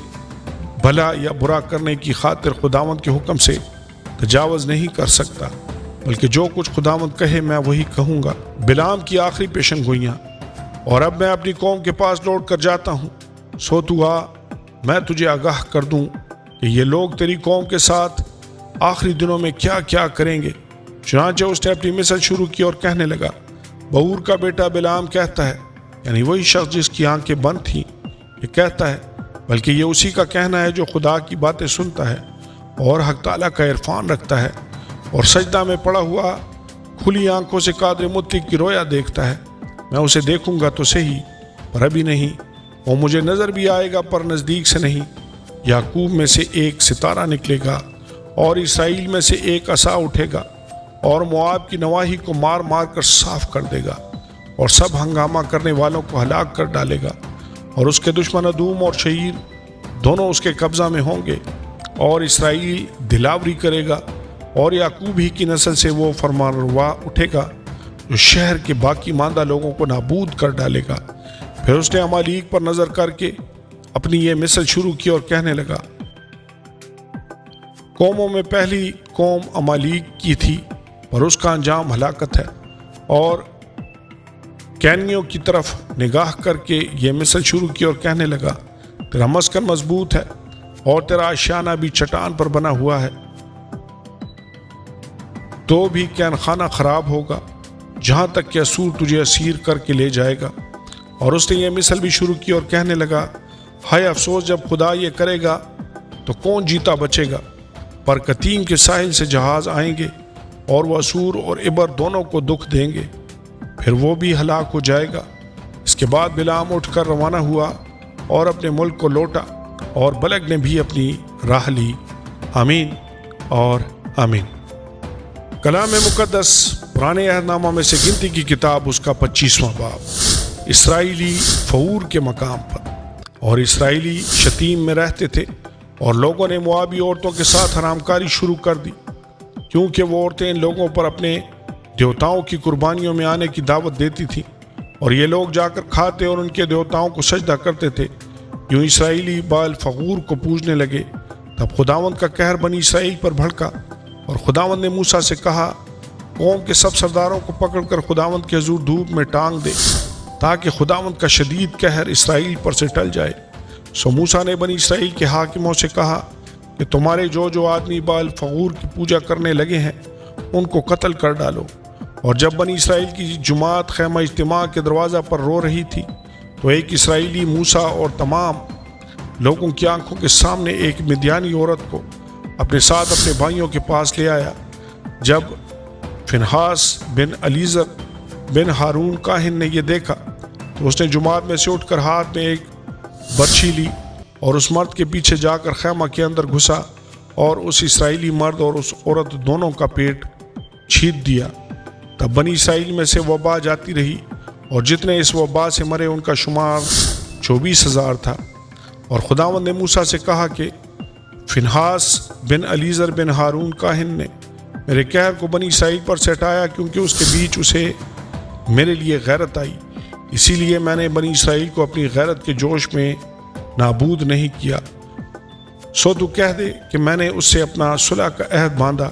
بھلا یا برا کرنے کی خاطر خداوند کے حکم سے تجاوز نہیں کر سکتا، بلکہ جو کچھ خداوند کہے میں وہی کہوں گا۔ بلعام کی آخری پیشن گوئیاں۔ اور اب میں اپنی قوم کے پاس لوٹ کر جاتا ہوں، سو تو آ، میں تجھے آگاہ کر دوں کہ یہ لوگ تیری قوم کے ساتھ آخری دنوں میں کیا کیا کریں گے۔ چنانچہ اس نے اپنی مثل شروع کی اور کہنے لگا، بور کا بیٹا بلعام کہتا ہے، یعنی وہی شخص جس کی آنکھیں بند تھیں، یہ کہتا ہے، بلکہ یہ اسی کا کہنا ہے جو خدا کی باتیں سنتا ہے اور حق تعالیٰ کا عرفان رکھتا ہے اور سجدہ میں پڑا ہوا کھلی آنکھوں سے قادر مطلق کی رویا دیکھتا ہے۔ میں اسے دیکھوں گا تو صحیح، پر ابھی نہیں۔ وہ مجھے نظر بھی آئے گا پر نزدیک سے نہیں۔ یعقوب میں سے ایک ستارہ نکلے گا اور اسرائیل میں سے ایک عصا اٹھے گا اور مواب کی نواحی کو مار مار کر صاف کر دے گا اور سب ہنگامہ کرنے والوں کو ہلاک کر ڈالے گا، اور اس کے دشمن ادوم اور شعیر دونوں اس کے قبضہ میں ہوں گے، اور اسرائیل دلاوری کرے گا، اور یعقوب ہی کی نسل سے وہ فرمانروا اٹھے گا جو شہر کے باقی ماندہ لوگوں کو نابود کر ڈالے گا۔ پھر اس نے عمالیق پر نظر کر کے اپنی یہ مثل شروع کی اور کہنے لگا، قوموں میں پہلی قوم عمالیق کی تھی، پر اس کا انجام ہلاکت ہے۔ اور کینیوں کی طرف نگاہ کر کے یہ مثل شروع کی اور کہنے لگا، تیرا مسکن مضبوط ہے اور تیرا آشیانہ بھی چٹان پر بنا ہوا ہے، تو بھی کین خانہ خراب ہوگا جہاں تک کہ اسور تجھے اسیر کر کے لے جائے گا۔ اور اس نے یہ مثل بھی شروع کی اور کہنے لگا، ہائے افسوس، جب خدا یہ کرے گا تو کون جیتا بچے گا؟ پر قطیم کے ساحل سے جہاز آئیں گے اور وہ اسور اور عبر دونوں کو دکھ دیں گے، پھر وہ بھی ہلاک ہو جائے گا۔ اس کے بعد بلعام اٹھ کر روانہ ہوا اور اپنے ملک کو لوٹا، اور بلق نے بھی اپنی راہ لی۔ آمین اور آمین۔ کلام مقدس پرانے عہد نامہ میں سے گنتی کی کتاب، اس کا 25واں باب۔ اسرائیلی فور کے مقام پر۔ اور اسرائیلی شتیم میں رہتے تھے، اور لوگوں نے موابی عورتوں کے ساتھ حرام کاری شروع کر دی، کیونکہ وہ عورتیں ان لوگوں پر اپنے دیوتاؤں کی قربانیوں میں آنے کی دعوت دیتی تھیں، اور یہ لوگ جا کر کھاتے اور ان کے دیوتاؤں کو سجدہ کرتے تھے۔ یوں اسرائیلی بال فغور کو پوجنے لگے۔ تب خداوند کا قہر بنی اسرائیل پر بھڑکا، اور خداوند نے موسیٰ سے کہا، قوم کے سب سرداروں کو پکڑ کر خداوند کے حضور دھوپ میں ٹانگ دے، تاکہ خداوند کا شدید قہر اسرائیل پر سے ٹل جائے۔ سو موسیٰ نے بنی اسرائیل کے حاکموں سے کہا کہ تمہارے جو آدمی بال فغور کی پوجا کرنے لگے ہیں ان کو قتل کر ڈالو۔ اور جب بنی اسرائیل کی جماعت خیمہ اجتماع کے دروازہ پر رو رہی تھی، تو ایک اسرائیلی موسیٰ اور تمام لوگوں کی آنکھوں کے سامنے ایک مدیانی عورت کو اپنے ساتھ اپنے بھائیوں کے پاس لے آیا۔ جب فنحاس بن الیزر بن ہارون کاہن نے یہ دیکھا تو اس نے جماعت میں سے اٹھ کر ہاتھ میں ایک برچھی لی اور اس مرد کے پیچھے جا کر خیمہ کے اندر گھسا اور اس اسرائیلی مرد اور اس عورت دونوں کا پیٹ چھید دیا۔ تب بنی اسرائیل میں سے وبا جاتی رہی، اور جتنے اس وبا سے مرے ان کا شمار 24,000 تھا۔ اور خداوند نے موسیٰ سے کہا کہ فنحاس بن الیزر بن ہارون کاہن نے میرے قہر کو بنی اسرائیل پر سے ہٹایا، کیونکہ اس کے بیچ اسے میرے لیے غیرت آئی، اسی لیے میں نے بنی اسرائیل کو اپنی غیرت کے جوش میں نابود نہیں کیا۔ سو تو کہہ دے کہ میں نے اس سے اپنا صلح کا عہد باندھا،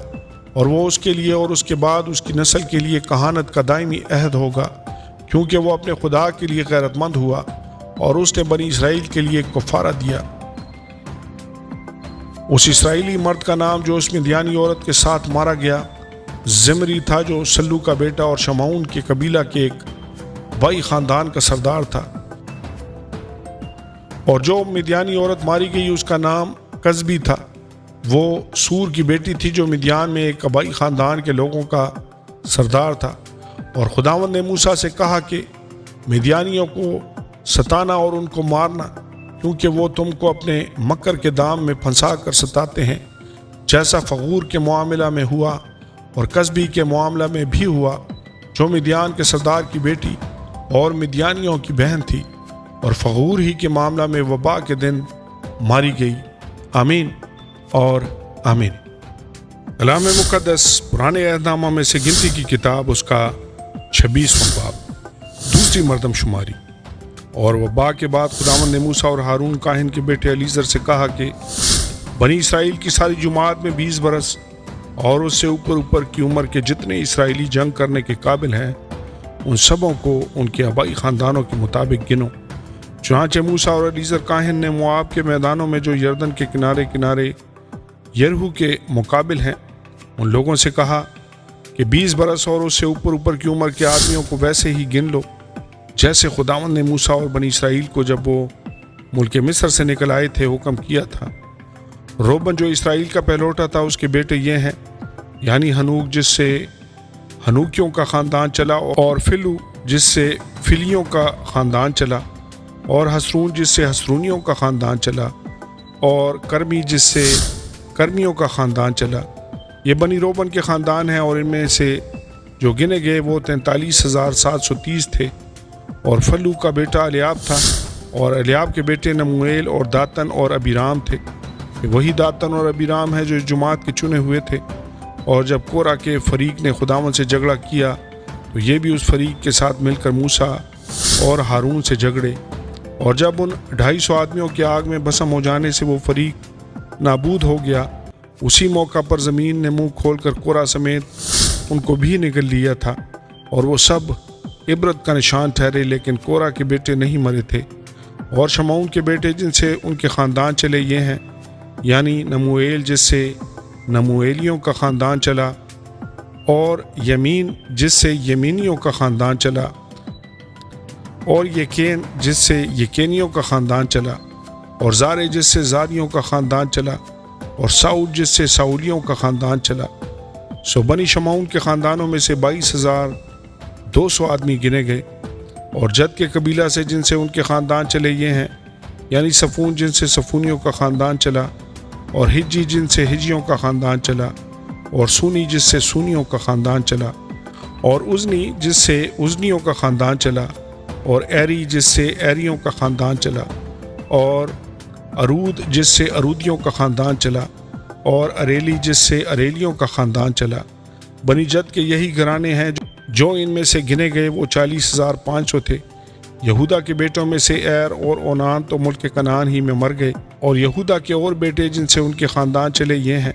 اور وہ اس کے لیے اور اس کے بعد اس کی نسل کے لیے کہانت کا دائمی عہد ہوگا، کیونکہ وہ اپنے خدا کے لیے غیرت مند ہوا اور اس نے بنی اسرائیل کے لیے کفارہ دیا۔ اس اسرائیلی مرد کا نام جو اس مدیانی عورت کے ساتھ مارا گیا زمری تھا، جو سلو کا بیٹا اور شمعون کے قبیلہ کے ایک بائی خاندان کا سردار تھا۔ اور جو مدیانی عورت ماری گئی اس کا نام قزبی تھا، وہ سور کی بیٹی تھی جو مدیان میں ایک قبائی خاندان کے لوگوں کا سردار تھا۔ اور خداوند نے موسیٰ سے کہا کہ مدیانیوں کو ستانا اور ان کو مارنا، کیونکہ وہ تم کو اپنے مکر کے دام میں پھنسا کر ستاتے ہیں، جیسا فغور کے معاملہ میں ہوا اور قزبی کے معاملہ میں بھی ہوا، جو مدیان کے سردار کی بیٹی اور مدیانیوں کی بہن تھی، اور فغور ہی کے معاملہ میں وبا کے دن ماری گئی۔ آمین اور آمین۔ کلام مقدس پرانے عہد نامہ میں سے گنتی کی کتاب، اس کا 26واں باب، دوسری مردم شماری۔ اور وبا کے بعد خداوند نے موسیٰ اور ہارون کاہن کے بیٹے الیعزر سے کہا کہ بنی اسرائیل کی ساری جماعت میں 20 برس اور اس سے اوپر کی عمر کے جتنے اسرائیلی جنگ کرنے کے قابل ہیں، ان سبوں کو ان کے آبائی خاندانوں کے مطابق گنو۔ چنانچہ موسیٰ اور الیعزر کاہن نے موآب کے میدانوں میں جو یردن کے کنارے کنارے یریحو کے مقابل ہیں، ان لوگوں سے کہا کہ 20 برس اور اس سے اوپر کی عمر کے آدمیوں کو ویسے ہی گن لو جیسے خداوند نے موسیٰ اور بنی اسرائیل کو جب وہ ملک مصر سے نکل آئے تھے حکم کیا تھا۔ روبن جو اسرائیل کا پہلوٹا تھا، اس کے بیٹے یہ ہیں، یعنی ہنوک جس سے ہنوکیوں کا خاندان چلا، اور فلو جس سے فلیوں کا خاندان چلا، اور حسرون جس سے حسرونیوں کا خاندان چلا، اور کرمی جس سے کرمیوں کا خاندان چلا۔ یہ بنی روبن کے خاندان ہیں، اور ان میں سے جو گنے گئے وہ 43,730 تھے۔ اور فلو کا بیٹا الیاب تھا، اور الیاب کے بیٹے نمویل اور داتن اور ابیرام تھے۔ وہی داتن اور ابیرام ہے جو اس جماعت کے چنے ہوئے تھے۔ اور جب کورہ کے فریق نے خداوند سے جھگڑا کیا تو یہ بھی اس فریق کے ساتھ مل کر موسیٰ اور ہارون سے جھگڑے۔ اور جب ان 250 آدمیوں کے آگ میں بھسم ہو جانے سے وہ فریق نابود ہو گیا، اسی موقع پر زمین نے منہ کھول کر کورہ سمیت ان کو بھی نگل لیا تھا، اور وہ سب عبرت کا نشان ٹھہرے، لیکن کورہ کے بیٹے نہیں مرے تھے۔ اور شمعون کے بیٹے جن سے ان کے خاندان چلے یہ ہیں، یعنی نمویل جس سے نمویلیوں کا خاندان چلا، اور یمین جس سے یمینیوں کا خاندان چلا، اور یکین جس سے یکینیوں کا خاندان چلا، اور زارے جس سے زاریوں کا خاندان چلا، اور ساؤل جس سے ساؤلیوں کا خاندان چلا۔ سو بنی شمعون کے خاندانوں میں سے 22,200 آدمی گنے گئے۔ اور جد کے قبیلہ سے جن سے ان کے خاندان چلے یہ ہیں، یعنی صفون جن سے صفونیوں کا خاندان چلا، اور ہجی جن سے ہجیوں کا خاندان چلا، اور سونی جس سے سونیوں کا خاندان چلا، اور ازنی جس سے ازنیوں کا خاندان چلا، اور ایری جس سے ایریوں کا خاندان چلا، اور ارود جس سے ارودیوں کا خاندان چلا، اور اریلی جس سے اریلیوں کا خاندان چلا۔ بنی جد کے یہی گھرانے ہیں جو ان میں سے گنے گئے، وہ 40,500 تھے۔ یہودا کے بیٹوں میں سے ایر اور اونان تو ملک کنعان ہی میں مر گئے۔ اور یہودا کے اور بیٹے جن سے ان کے خاندان چلے یہ ہیں،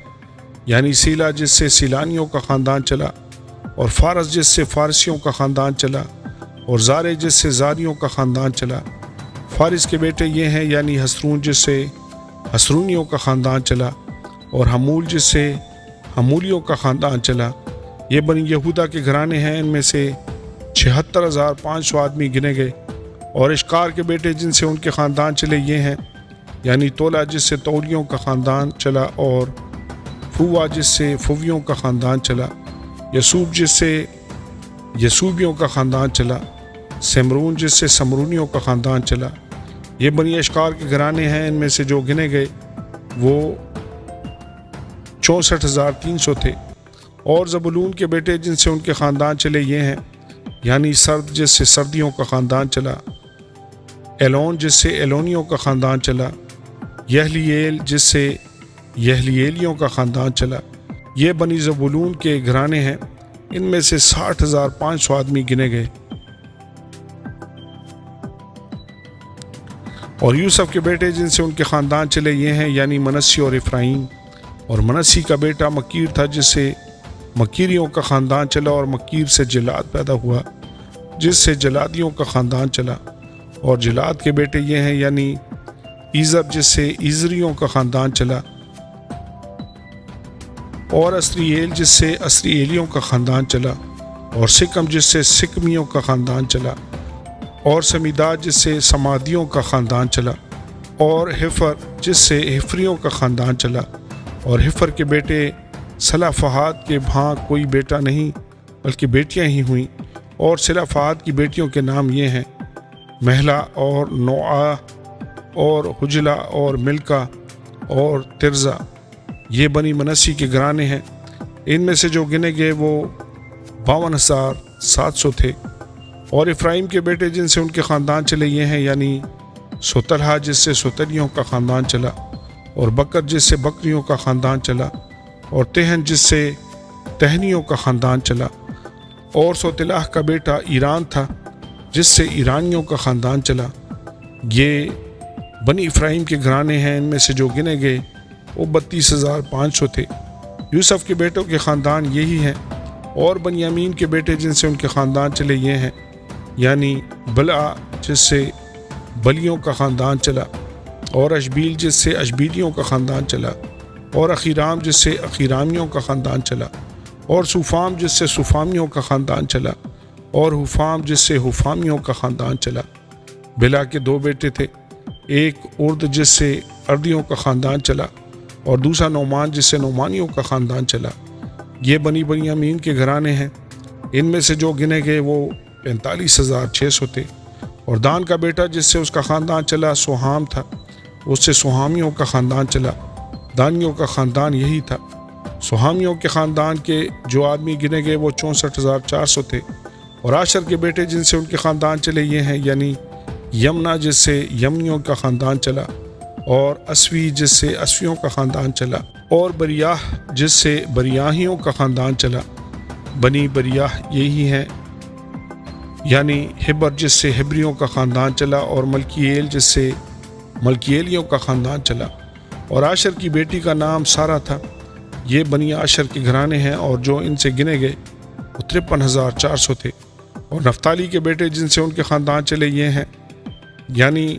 یعنی سیلا جس سے سیلانیوں کا خاندان چلا، اور فارس جس سے فارسیوں کا خاندان چلا، اور زارے جس سے زاریوں کا خاندان چلا۔ فارس کے بیٹے یہ ہیں، یعنی حسرون جس سے حسرونیوں کا خاندان چلا، اور حمول جس سے حمولیوں کا خاندان چلا۔ یہ بنی یہودا کے گھرانے ہیں، ان میں سے 76,500 آدمی گنے گئے۔ اور اشکار کے بیٹے جن سے ان کے خاندان چلے یہ ہیں، یعنی تولا جس سے تولیوں کا خاندان چلا، اور فوا جس سے فویوں کا خاندان چلا، یسوب جس سے یسوبیوں کا خاندان چلا، سمرون جس سے سمرونیوں کا خاندان چلا۔ یہ بنی اشکار کے گھرانے ہیں، ان میں سے جو گنے گئے وہ 64,300 تھے۔ اور زبولون کے بیٹے جن سے ان کے خاندان چلے یہ ہیں، یعنی سرد جس سے سردیوں کا خاندان چلا، ایلون جس سے ایلونیوں کا خاندان چلا، یہلییل جس سے یہلییلیوں کا خاندان چلا۔ یہ بنی زبولون کے گھرانے ہیں، ان میں سے 60,500 آدمی گنے گئے۔ اور یوسف کے بیٹے جن سے ان کے خاندان چلے یہ ہیں یعنی منسی اور افرایم، اور منسی کا بیٹا مکیر تھا جس سے مکیریوں کا خاندان چلا، اور مکیر سے جلاد پیدا ہوا جس سے جلادیوں کا خاندان چلا، اور جلاد کے بیٹے یہ ہیں یعنی ایزب جس سے ایزریوں کا خاندان چلا، اور اسرییل جس سے اسرییلیوں کا خاندان چلا، اور سکم جس سے سکمیوں کا خاندان چلا، اور سمیداد جس سے سمادیوں کا خاندان چلا، اور حفر جس سے حفریوں کا خاندان چلا، اور حفر کے بیٹے سلافہاد کے بھاں کوئی بیٹا نہیں بلکہ بیٹیاں ہی ہوئیں، اور سلافہاد کی بیٹیوں کے نام یہ ہیں مہلا اور نوعا اور حجلا اور ملکا اور ترزا۔ یہ بنی منسی کے گھرانے ہیں، ان میں سے جو گنے گئے وہ 52,700 تھے۔ اور افرایم کے بیٹے جن سے ان کے خاندان چلے یہ ہیں یعنی سوتلہا جس سے سوتلیوں کا خاندان چلا، اور بکر جس سے بکریوں کا خاندان چلا، اور تہن جس سے تہنیوں کا خاندان چلا، اور سوتلاہ کا بیٹا ایران تھا جس سے ایرانیوں کا خاندان چلا۔ یہ بنی افرایم کے گھرانے ہیں، ان میں سے جو گنے گئے وہ 32,500 تھے۔ یوسف کے بیٹوں کے خاندان یہی ہیں۔ اور بنیامین کے بیٹے جن سے ان کے خاندان چلے یہ ہیں یعنی بلعا جس سے بلیوں کا خاندان چلا، اور اشبیل جس سے اشبیلیوں کا خاندان چلا، اور اخیرام جس سے اخیرامیوں کا خاندان چلا، اور سوفام جس سے سوفامیوں کا خاندان چلا، اور حفام جس سے حفامیوں کا خاندان چلا۔ بلا کے 2 بیٹے تھے، ایک ارد جس سے اردیوں کا خاندان چلا، اور دوسرا نعمان جس سے نعمانیوں کا خاندان چلا۔ یہ بنی بنیامین کے گھرانے ہیں، ان میں سے جو گنے گئے وہ 45,600 تھے۔ اور دان کا بیٹا جس سے اس کا خاندان چلا سوہام تھا، اس سے سوہامیوں کا خاندان چلا۔ دانیوں کا خاندان یہی تھا۔ سوہامیوں کے خاندان کے جو آدمی گنے گئے وہ 64,400 تھے۔ اور عاشر کے بیٹے جن سے ان کے خاندان چلے یہ ہیں یعنی یمنا جس سے یمنیوں کا خاندان چلا، اور اسوی جس سے اسویوں کا خاندان چلا، اور بریاہ جس سے بریاہیوں کا خاندان چلا۔ بنی بریاہ یہی ہیں یعنی ہبر جس سے ہبریوں کا خاندان چلا، اور ملکییل جس سے ملکییلیوں کا خاندان چلا۔ اور عاشر کی بیٹی کا نام سارا تھا۔ یہ بنی عاشر کے گھرانے ہیں، اور جو ان سے گنے گئے وہ 53,400 تھے۔ اور نفتالی کے بیٹے جن سے ان کے خاندان چلے یہ ہیں یعنی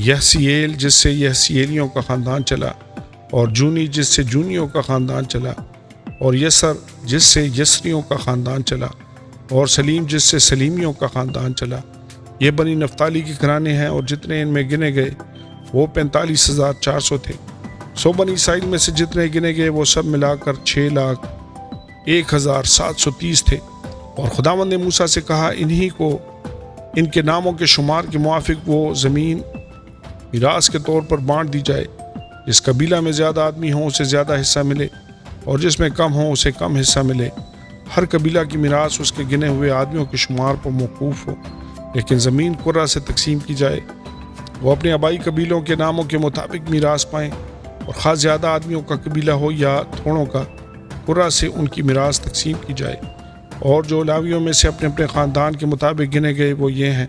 یحسییل جس سے یحسییلیوں کا خاندان چلا، اور جونی جس سے جونیوں کا خاندان چلا، اور یسر جس سے یسریوں کا خاندان چلا، اور سلیم جس سے سلیمیوں کا خاندان چلا۔ یہ بنی نفتالی کے گھرانے ہیں، اور جتنے ان میں گنے گئے وہ 45,400 تھے۔ سو بنی اسرائیل میں سے جتنے گنے گئے وہ سب ملا کر 6,01,730 تھے۔ اور خداوند نے موسیٰ سے کہا انہی کو ان کے ناموں کے شمار کے موافق وہ زمین میراث کے طور پر بانٹ دی جائے، جس قبیلہ میں زیادہ آدمی ہوں اسے زیادہ حصہ ملے، اور جس میں کم ہوں اسے کم حصہ ملے۔ ہر قبیلہ کی میراث اس کے گنے ہوئے آدمیوں کے شمار پر موقوف ہو، لیکن زمین قرہ سے تقسیم کی جائے۔ وہ اپنے آبائی قبیلوں کے ناموں کے مطابق میراث پائیں، اور خاص زیادہ آدمیوں کا قبیلہ ہو یا تھوڑوں کا، قرہ سے ان کی میراث تقسیم کی جائے۔ اور جو لاویوں میں سے اپنے اپنے خاندان کے مطابق گنے گئے وہ یہ ہیں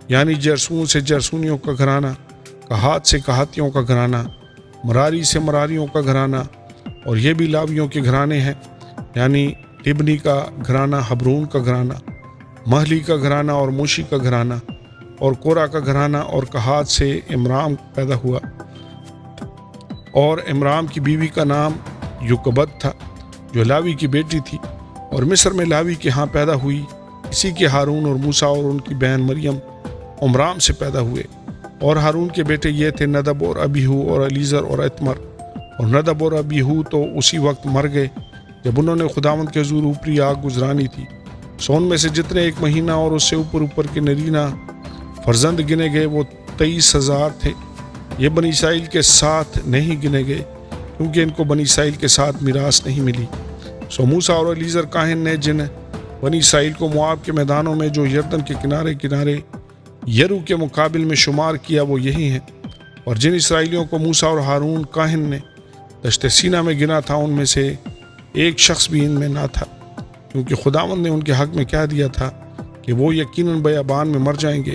یعنی جرسون سے جرسونیوں کا گھرانہ، کہات سے کہاتیوں کا گھرانہ، مراری سے مراریوں کا گھرانہ۔ اور یہ بھی لاویوں کے گھرانے ہیں یعنی لبنی کا گھرانہ، حبرون کا گھرانہ، مہلی کا گھرانہ، اور موشی کا گھرانہ، اور کورا کا گھرانہ۔ اور کہات سے امرام پیدا ہوا، اور امرام کی بیوی کا نام یوکبد تھا جو لاوی کی بیٹی تھی، اور مصر میں لاوی کے ہاں پیدا ہوئی۔ اسی کے ہارون اور موسیٰ اور ان کی بہن مریم عمرام سے پیدا ہوئے۔ اور ہارون کے بیٹے یہ تھے ندب اور ابیہو اور الیزر اور اتمر۔ اور ندب اور ابیہو تو اسی وقت مر گئے جب انہوں نے خداوند کے حضور اوپری آگ گزرانی تھی۔ سو ان میں سے جتنے 1 مہینہ اور اس سے اوپر کے نرینہ فرزند گنے گئے وہ 23,000 تھے۔ یہ بنی اسرائیل کے ساتھ نہیں گنے گئے کیونکہ ان کو بنی اسرائیل کے ساتھ میراث نہیں ملی۔ سو موسیٰ اور الیزر کاہن نے جن بنی اسرائیل کو مواب کے میدانوں میں جو یردن کے کنارے یرو کے مقابل میں شمار کیا وہ یہی ہیں۔ اور جن اسرائیلیوں کو موسیٰ اور ہارون کاہن نے دشت سینا میں گنا تھا ان میں سے ایک شخص بھی ان میں نہ تھا، کیونکہ خداوند نے ان کے حق میں کہہ دیا تھا کہ وہ یقیناً بیابان میں مر جائیں گے،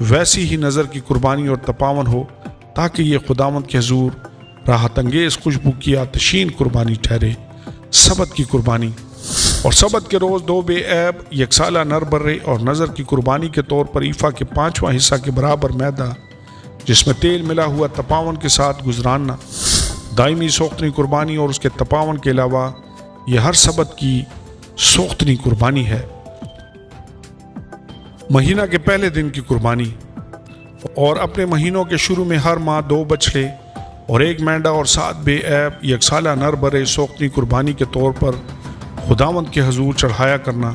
ویسی ہی نظر کی قربانی اور تپاون ہو، تاکہ یہ خداوند کے حضور راحت انگیز خوشبو کی آتشین قربانی ٹھہرے۔ سبت کی قربانی۔ اور سبت کے روز 2 بے عیب یکسالہ نر برے اور نظر کی قربانی کے طور پر ایفا کے 5واں حصہ کے برابر میدہ جس میں تیل ملا ہوا تپاون کے ساتھ گزراننا۔ دائمی سوختنی قربانی اور اس کے تپاون کے علاوہ یہ ہر سبت کی سوختنی قربانی ہے۔ مہینہ کے پہلے دن کی قربانی۔ اور اپنے مہینوں کے شروع میں ہر ماہ 2 بچھڑے اور 1 مینڈا اور 7 بے عیب یکسالہ نر برے سوختنی قربانی کے طور پر خداوند کے حضور چڑھایا کرنا،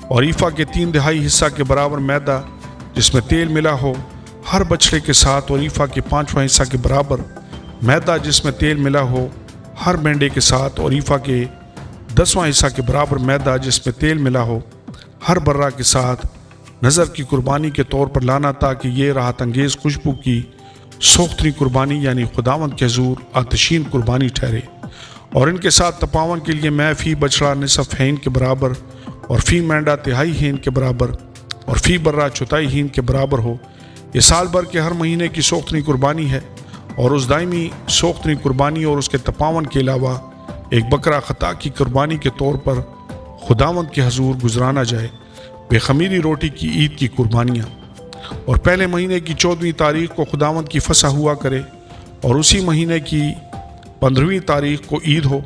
اور ایفا کے 3/4 حصہ کے برابر میدہ جس میں تیل ملا ہو ہر بچھڑے کے ساتھ، اور ایفا کے 5واں حصہ کے برابر میدہ جس میں تیل ملا ہو ہر مینڈے کے ساتھ، اور ایفا کے 10واں حصہ کے برابر میدہ جس میں تیل ملا ہو ہر برہ کے ساتھ نظر کی قربانی کے طور پر لانا، تاکہ یہ راحت انگیز خوشبو کی سوختنی قربانی یعنی خداوند کے حضور آتشین قربانی ٹھہرے۔ اور ان کے ساتھ تپاون کے لیے میں فی بچڑا نصف ہین کے برابر اور فی مینڈا 1/3 ہین کے برابر اور فی برہ 1/4 ہین کے برابر ہو۔ یہ سال بھر کے ہر مہینے کی سوختنی قربانی ہے، اور اس دائمی سوختنی قربانی اور اس کے تپاون کے علاوہ ایک بکرا خطا کی قربانی کے طور پر خداوند کے حضور گزرانا جائے۔ بے خمیری روٹی کی عید کی قربانیاں۔ اور پہلے مہینے کی 14ویں تاریخ کو خداوند کی فسح ہوا کرے، اور اسی مہینے کی 15ویں تاریخ کو عید ہو،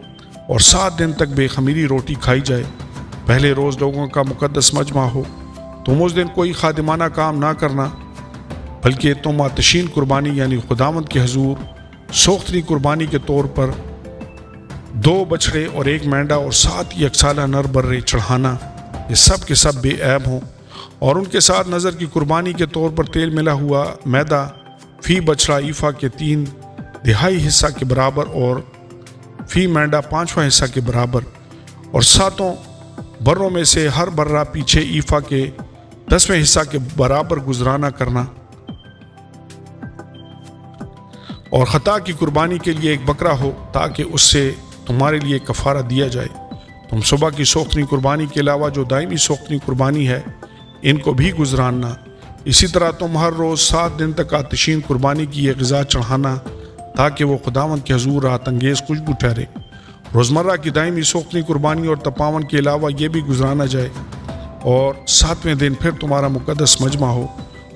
اور 7 دن تک بے خمیری روٹی کھائی جائے۔ پہلے روز لوگوں کا مقدس مجمع ہو، تم اس دن کوئی خادمانہ کام نہ کرنا، بلکہ تم آتشین قربانی یعنی خداوند کے حضور سوختنی قربانی کے طور پر 2 بچھڑے اور 1 مینڈا اور 7 یکسالہ نر برے چڑھانا، یہ سب کے سب بے عیب ہوں۔ اور ان کے ساتھ نظر کی قربانی کے طور پر تیل ملا ہوا میدہ فی بچڑا ایفا کے 3/4 حصہ کے برابر اور فی مینڈا 5واں حصہ کے برابر، اور 7 بروں میں سے ہر برہ پیچھے ایفا کے 10ویں حصہ کے برابر گزرانہ کرنا۔ اور خطا کی قربانی کے لیے ایک بکرا ہو، تاکہ اس سے تمہارے لیے کفارہ دیا جائے۔ تم صبح کی سوختنی قربانی کے علاوہ جو دائمی سوختنی قربانی ہے ان کو بھی گزراننا۔ اسی طرح تم ہر روز 7 دن تک آتشین قربانی کی یہ غذا چڑھانا، تاکہ وہ خداوند کے حضور راحت انگیز خوشبو ٹھہرے۔ روزمرہ کی دائمی سوختنی قربانی اور تپاون کے علاوہ یہ بھی گزرانا جائے۔ اور 7ویں دن پھر تمہارا مقدس مجمع ہو،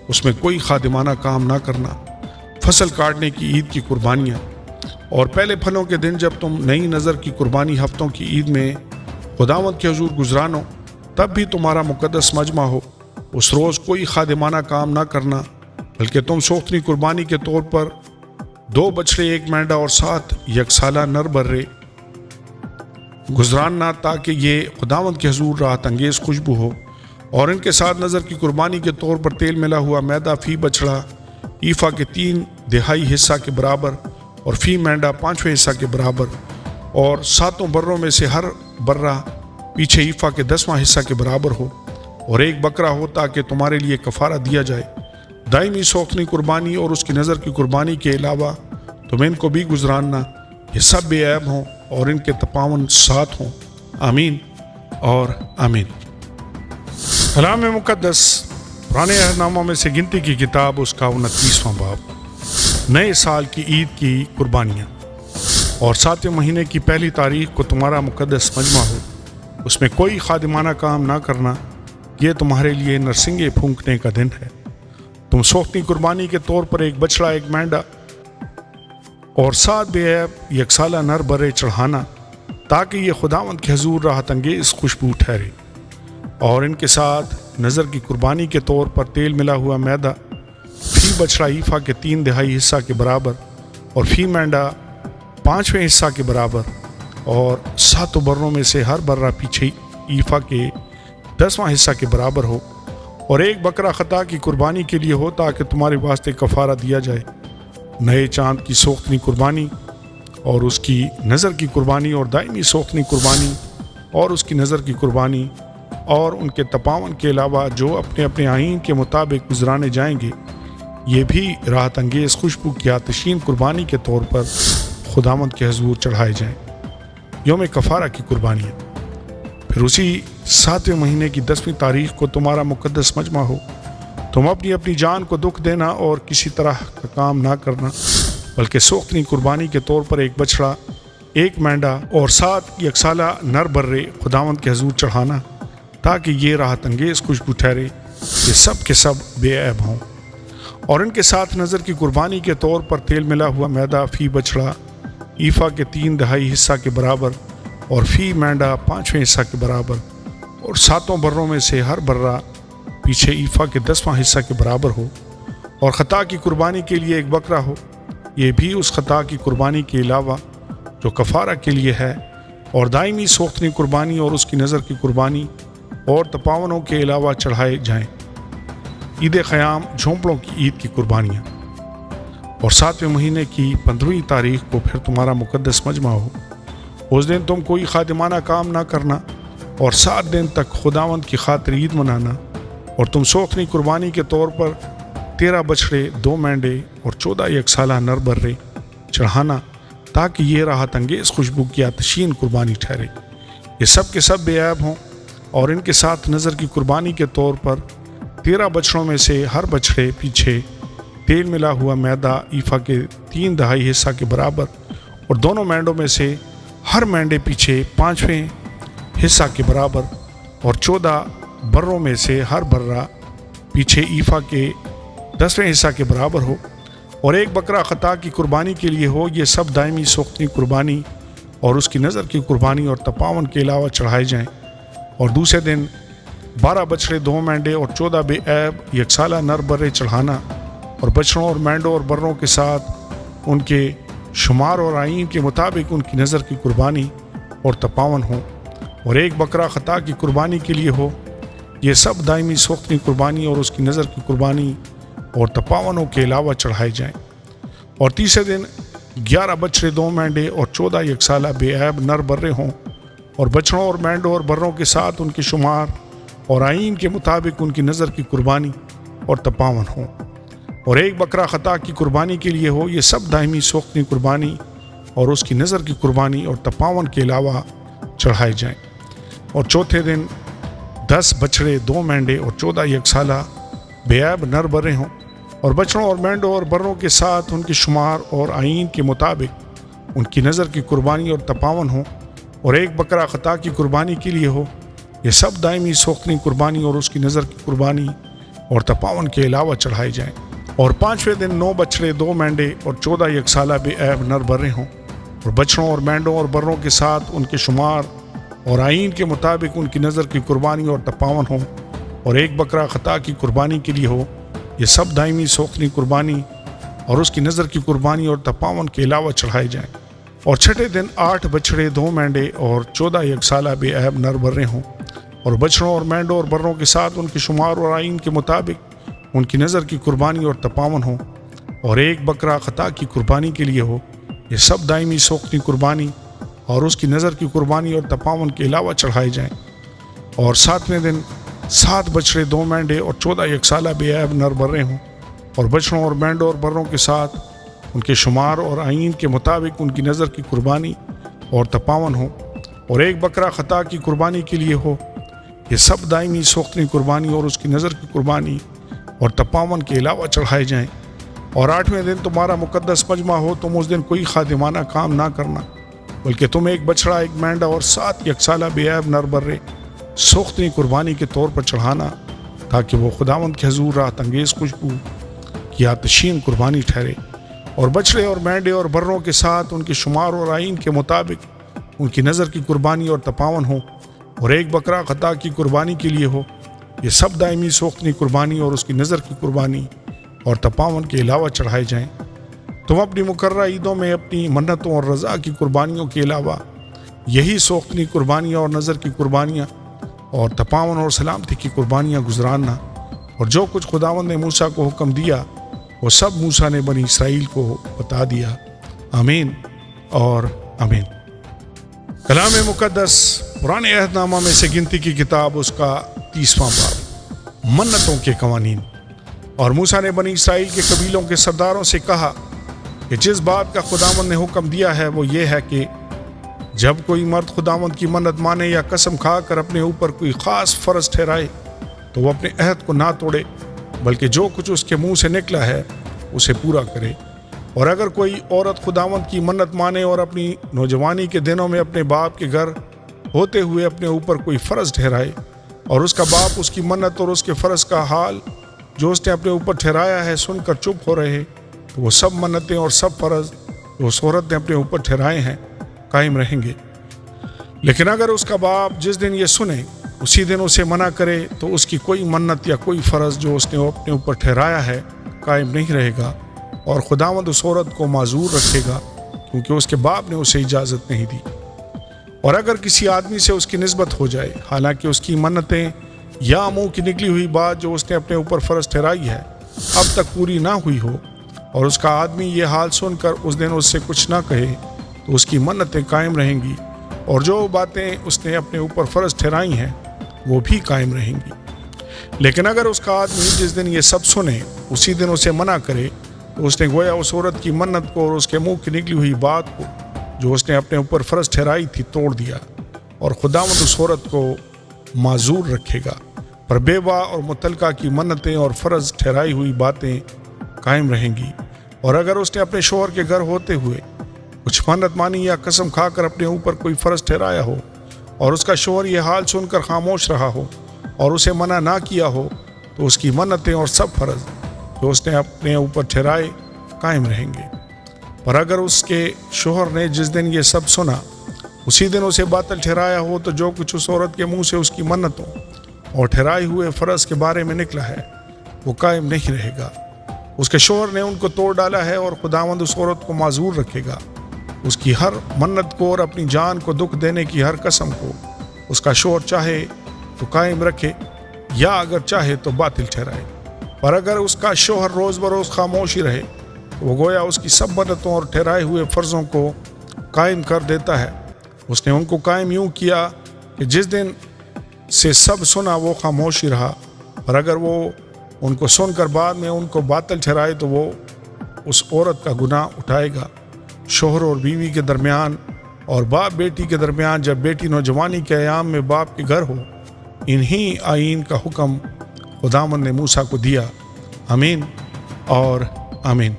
اس میں کوئی خادمانہ کام نہ کرنا۔ فصل کاٹنے کی عید کی قربانیاں۔ اور پہلے پھلوں کے دن جب تم نئی نظر کی قربانی ہفتوں کی عید میں خداوند کے حضور گزرانو، تب بھی تمہارا مقدس مجمع ہو، اس روز کوئی خادمانہ کام نہ کرنا، بلکہ تم سوختنی قربانی کے طور پر 2 بچھڑے 1 مینڈا اور 7 یکسالہ نر برے گزراننا، تاکہ یہ خداوند کے حضور راحت انگیز خوشبو ہو۔ اور ان کے ساتھ نظر کی قربانی کے طور پر تیل ملا ہوا میدہ فی بچڑا ایفا کے 3/4 حصہ کے برابر اور فی مینڈا 5ویں حصہ کے برابر، اور 7 بروں میں سے ہر برہ پیچھے ایفا کے 10واں حصہ کے برابر ہو، اور ایک بکرا ہو، تاکہ تمہارے لیے کفارہ دیا جائے۔ دائمی سوختنی قربانی اور اس کی نظر کی قربانی کے علاوہ تم ان کو بھی گزراننا، یہ سب بے عیب ہوں اور ان کے تپاون 7 ہوں۔ آمین اور آمین۔ کلام مقدس پرانے عہد ناموں میں سے گنتی کی کتاب اس کا 29واں باب، نئے سال کی عید کی قربانیاں۔ اور 7ویں مہینے کی پہلی تاریخ کو تمہارا مقدس مجمع ہو، اس میں کوئی خادمانہ کام نہ کرنا، یہ تمہارے لیے نرسنگے پھونکنے کا دن ہے۔ تم سوختنی قربانی کے طور پر 1 بچڑا 1 مینڈا اور 7 بے عیب یکسالہ نر برے چڑھانا، تاکہ یہ خداوند کے حضور راحت انگیز خوشبو ٹھہرے۔ اور ان کے ساتھ نظر کی قربانی کے طور پر تیل ملا ہوا میدہ فی بچڑا ایفا کے 3/4 حصہ کے برابر اور فی مینڈا 5ویں حصہ کے برابر، اور 7 بروں میں سے ہر برہ پیچھے ایفا کے 10واں حصہ کے برابر ہو، اور ایک بکرا خطا کی قربانی کے لیے ہو، تاکہ تمہارے واسطے کفارہ دیا جائے۔ نئے چاند کی سوختنی قربانی اور اس کی نظر کی قربانی، اور دائمی سوختنی قربانی اور اس کی نظر کی قربانی، اور ان کے تپاون کے علاوہ جو اپنے اپنے آئین کے مطابق گزرانے جائیں گے، یہ بھی راحت انگیز خوشبو کی آتشین قربانی کے طور پر خداوند کے حضور چڑھائے جائیں۔ یوم کفارہ کی قربانیاں۔ پھر اسی 7ویں مہینے کی 10ویں تاریخ کو تمہارا مقدس مجمع ہو، تم اپنی اپنی جان کو دکھ دینا اور کسی طرح کا کام نہ کرنا، بلکہ سوختنی قربانی کے طور پر ایک بچڑا، ایک مینڈا اور 7 یکسالہ نر برے خداوند کے حضور چڑھانا، تاکہ یہ راحت انگیز خوشبو ٹھہرے، یہ سب کے سب بے عیب ہوں۔ اور ان کے ساتھ نظر کی قربانی کے طور پر تیل ملا ہوا میدا فی بچڑا ایفا کے 3/4 حصہ کے برابر، اور فی مینڈا 5واں حصہ کے برابر، اور 7 بروں میں سے ہر برہ پیچھے ایفا کے 10واں حصہ کے برابر ہو۔ اور خطا کی قربانی کے لیے ایک بکرا ہو، یہ بھی اس خطا کی قربانی کے علاوہ جو کفارہ کے لیے ہے، اور دائمی سوختنی قربانی اور اس کی نظر کی قربانی اور تپاونوں کے علاوہ چڑھائے جائیں۔ عید خیام، جھونپڑوں کی عید کی قربانیاں۔ اور 7ویں مہینے کی 15ویں تاریخ کو پھر تمہارا مقدس مجمع ہو، اس دن تم کوئی خادمانہ کام نہ کرنا، اور 7 دن تک خداوند کی خاطر عید منانا، اور تم سوختنی قربانی کے طور پر 13 بچڑے، 2 مینڈے اور 14 یکسالہ نر برے چڑھانا، تاکہ یہ راحت انگیز خوشبو کی آتشین قربانی ٹھہرے، یہ سب کے سب بے عیب ہوں۔ اور ان کے ساتھ نظر کی قربانی کے طور پر 13 بچڑوں میں سے ہر بچڑے پیچھے تیل ملا ہوا میدا ایفا کے 3/4 حصہ کے برابر، اور دونوں مینڈوں میں سے ہر مینڈے پیچھے 5واں حصہ کے برابر، اور 14 بروں میں سے ہر برہ پیچھے ایفا کے 10واں حصہ کے برابر ہو۔ اور ایک بکرا خطا کی قربانی کے لیے ہو، یہ سب دائمی سوختنی قربانی اور اس کی نظر کی قربانی اور تپاون کے علاوہ چڑھائے جائیں۔ اور دوسرے دن 12 بچڑے، 2 مینڈے اور 14 بے عیب یکسالہ نر برے چڑھانا، اور بچڑوں اور مینڈوں اور بروں کے ساتھ ان کے شمار اور آئین کے مطابق ان کی نظر کی قربانی اور تپاون ہوں۔ اور ایک بکرا خطا کی قربانی کے لیے ہو، یہ سب دائمی سوختنی قربانی اور اس کی نظر کی قربانی اور تپاونوں کے علاوہ چڑھائے جائیں۔ اور تیسرے دن 11 بچڑے، 2 مینڈے اور 14 یکسالہ بے عیب نر برے ہوں، اور بچڑوں اور مینڈوں اور بروں کے ساتھ ان کے شمار اور آئین کے مطابق ان کی نظر کی قربانی اور تپاون ہوں۔ اور ایک بکرا خطا کی قربانی کے لیے ہو، یہ سب دائمی سوختنی قربانی اور اس کی نظر کی قربانی اور تپاون کے علاوہ چڑھائے جائیں۔ اور چوتھے دن 10 بچڑے، 2 مینڈے اور 14 یکسالہ بے عیب نر برے ہوں، اور بچڑوں اور مینڈوں اور بروں کے ساتھ ان کے شمار اور آئین کے مطابق ان کی نظر کی قربانی اور تپاون ہوں۔ اور ایک بکرا خطا کی قربانی کے لیے ہو، یہ سب دائمی سوختنی قربانی اور اس کی نظر کی قربانی اور تپاون کے علاوہ چڑھائے جائیں۔ اور 5ویں دن 9 بچڑے، 2 مینڈے اور 14 یکسالہ بے عیب نر برے ہوں، اور بچڑوں اور مینڈوں اور بروں کے ساتھ ان کے شمار اور آئین کے مطابق ان کی نظر کی قربانی اور تپاون ہوں۔ اور ایک بکرا خطا کی قربانی کے لیے ہو، یہ سب دائمی سوختنی قربانی اور اس کی نظر کی قربانی اور تپاون کے علاوہ چڑھائے جائیں۔ اور چھٹے دن 8 بچڑے، 2 مینڈے اور 14 یکسالہ بے عیب نر برے ہوں، اور بچڑوں اور مینڈوں اور بروں کے ساتھ ان کے شمار اور آئین کے مطابق ان کی نظر کی قربانی اور تپاون ہوں۔ اور ایک بکرا خطا کی قربانی کے لیے ہو، یہ سب دائمی سوختنی قربانی اور اس کی نظر کی قربانی اور تپاون کے علاوہ چڑھائے جائیں۔ اور 7ویں دن 7 بچڑے، 2 مینڈے اور 14 یکسالہ بے عیب نر برے ہوں، اور بچڑوں اور مینڈوں اور بروں کے ساتھ ان کے شمار اور آئین کے مطابق ان کی نظر کی قربانی اور تپاون ہوں۔ اور ایک بکرا خطا کی قربانی کے لیے ہو، یہ سب دائمی سوختنی قربانی اور اس کی نظر کی قربانی اور تپاون کے علاوہ چڑھائے جائیں۔ اور 8ویں دن تمہارا مقدس مجمع ہو، تم اس دن کوئی خادمانہ کام نہ کرنا، بلکہ تم ایک بچڑا، ایک مینڈا اور 7 یکسالہ بے عیب نر برے سوختنی قربانی کے طور پر چڑھانا، تاکہ وہ خداوند کے حضور راحت انگیز خوشبو کی آتشین قربانی ٹھہرے۔ اور بچڑے اور مینڈے اور بروں کے ساتھ ان کے شمار اور آئین کے مطابق ان کی نظر کی قربانی اور تپاون ہو۔ اور ایک بکرا خطا کی قربانی کے لیے ہو، یہ سب دائمی سوختنی قربانی اور اس کی نظر کی قربانی اور تپاون کے علاوہ چڑھائے جائیں۔ تم اپنی مقررہ عیدوں میں اپنی منتوں اور رضا کی قربانیوں کے علاوہ یہی سوختنی قربانیاں اور نظر کی قربانیاں اور تپاون اور سلامتی کی قربانیاں گزارنا۔ اور جو کچھ خداوند نے موسیٰ کو حکم دیا، وہ سب موسیٰ نے بنی اسرائیل کو بتا دیا۔ آمین اور آمین۔ کلام مقدس پرانے عہد نامہ میں سے گنتی کی کتاب، اس کا 30واں باب، منتوں کے قوانین۔ اور موسیٰ نے بنی اسرائیل کے قبیلوں کے سرداروں سے کہا کہ جس بات کا خداوند نے حکم دیا ہے وہ یہ ہے کہ جب کوئی مرد خداوند کی منت مانے یا قسم کھا کر اپنے اوپر کوئی خاص فرض ٹھہرائے تو وہ اپنے عہد کو نہ توڑے، بلکہ جو کچھ اس کے منہ سے نکلا ہے اسے پورا کرے۔ اور اگر کوئی عورت خداوند کی منت مانے اور اپنی نوجوانی کے دنوں میں اپنے باپ کے گھر ہوتے ہوئے اپنے اوپر کوئی فرض ٹھہرائے اور اس کا باپ اس کی منت اور اس کے فرض کا حال جو اس نے اپنے اوپر ٹھہرایا ہے سن کر چپ ہو رہے، تو وہ سب منتیں اور سب فرض جو اس عورت نے اپنے اوپر ٹھہرائے ہیں قائم رہیں گے۔ لیکن اگر اس کا باپ جس دن یہ سنے اسی دن اسے منع کرے تو اس کی کوئی منت یا کوئی فرض جو اس نے اپنے اوپر ٹھہرایا ہے قائم نہیں رہے گا، اور خداوند اس عورت کو معذور رکھے گا کیونکہ اس کے باپ نے اسے اجازت نہیں دی۔ اور اگر کسی آدمی سے اس کی نسبت ہو جائے حالانکہ اس کی منتیں یا منہ کی نکلی ہوئی بات جو اس نے اپنے اوپر فرض ٹھہرائی ہے اب تک پوری نہ ہوئی ہو، اور اس کا آدمی یہ حال سن کر اس دن اس سے کچھ نہ کہے، تو اس کی منتیں قائم رہیں گی اور جو باتیں اس نے اپنے اوپر فرض ٹھہرائی ہیں وہ بھی قائم رہیں گی۔ لیکن اگر اس کا آدمی جس دن یہ سب سنے اسی دن اسے منع کرے تو اس نے گویا اس عورت کی منت کو اور اس کے منہ کی نکلی ہوئی بات کو جو اس نے اپنے اوپر فرض ٹھہرائی تھی توڑ دیا، اور خداوند اس عورت کو معذور رکھے گا، پر بیوہ اور متعلقہ کی منتیں اور فرض ٹھہرائی ہوئی باتیں قائم رہیں گی۔ اور اگر اس نے اپنے شوہر کے گھر ہوتے ہوئے کچھ منت مانی یا قسم کھا کر اپنے اوپر کوئی فرض ٹھہرایا ہو اور اس کا شوہر یہ حال سن کر خاموش رہا ہو اور اسے منع نہ کیا ہو، تو اس کی منتیں اور سب فرض جو اس نے اپنے اوپر ٹھہرائے قائم رہیں گے۔ پر اگر اس کے شوہر نے جس دن یہ سب سنا اسی دن اسے باطل ٹھہرایا ہو، تو جو کچھ اس عورت کے منہ سے اس کی منتوں اور ٹھہرائے ہوئے فرض کے بارے میں نکلا ہے وہ قائم نہیں رہے گا۔ اس کے شوہر نے ان کو توڑ ڈالا ہے اور خداوند اس عورت کو معذور رکھے گا، اس کی ہر منت کو اور اپنی جان کو دکھ دینے کی ہر قسم کو اس کا شوہر چاہے تو قائم رکھے یا اگر چاہے تو باطل ٹھہرائے۔ پر اگر اس کا شوہر روز بروز خاموش ہی رہے تو وہ گویا اس کی سب منتوں اور ٹھہرائے ہوئے فرضوں کو قائم کر دیتا ہے۔ اس نے ان کو قائم یوں کیا کہ جس دن سے سب سنا وہ خاموش ہی رہا، اور اگر وہ ان کو سن کر بعد میں ان کو باطل ٹھہرائے تو وہ اس عورت کا گناہ اٹھائے گا۔ شوہر اور بیوی کے درمیان اور باپ بیٹی کے درمیان جب بیٹی نوجوانی کے ایام میں باپ کے گھر ہو، انہی آئین کا حکم خداوند نے موسیٰ کو دیا۔ آمین اور آمین۔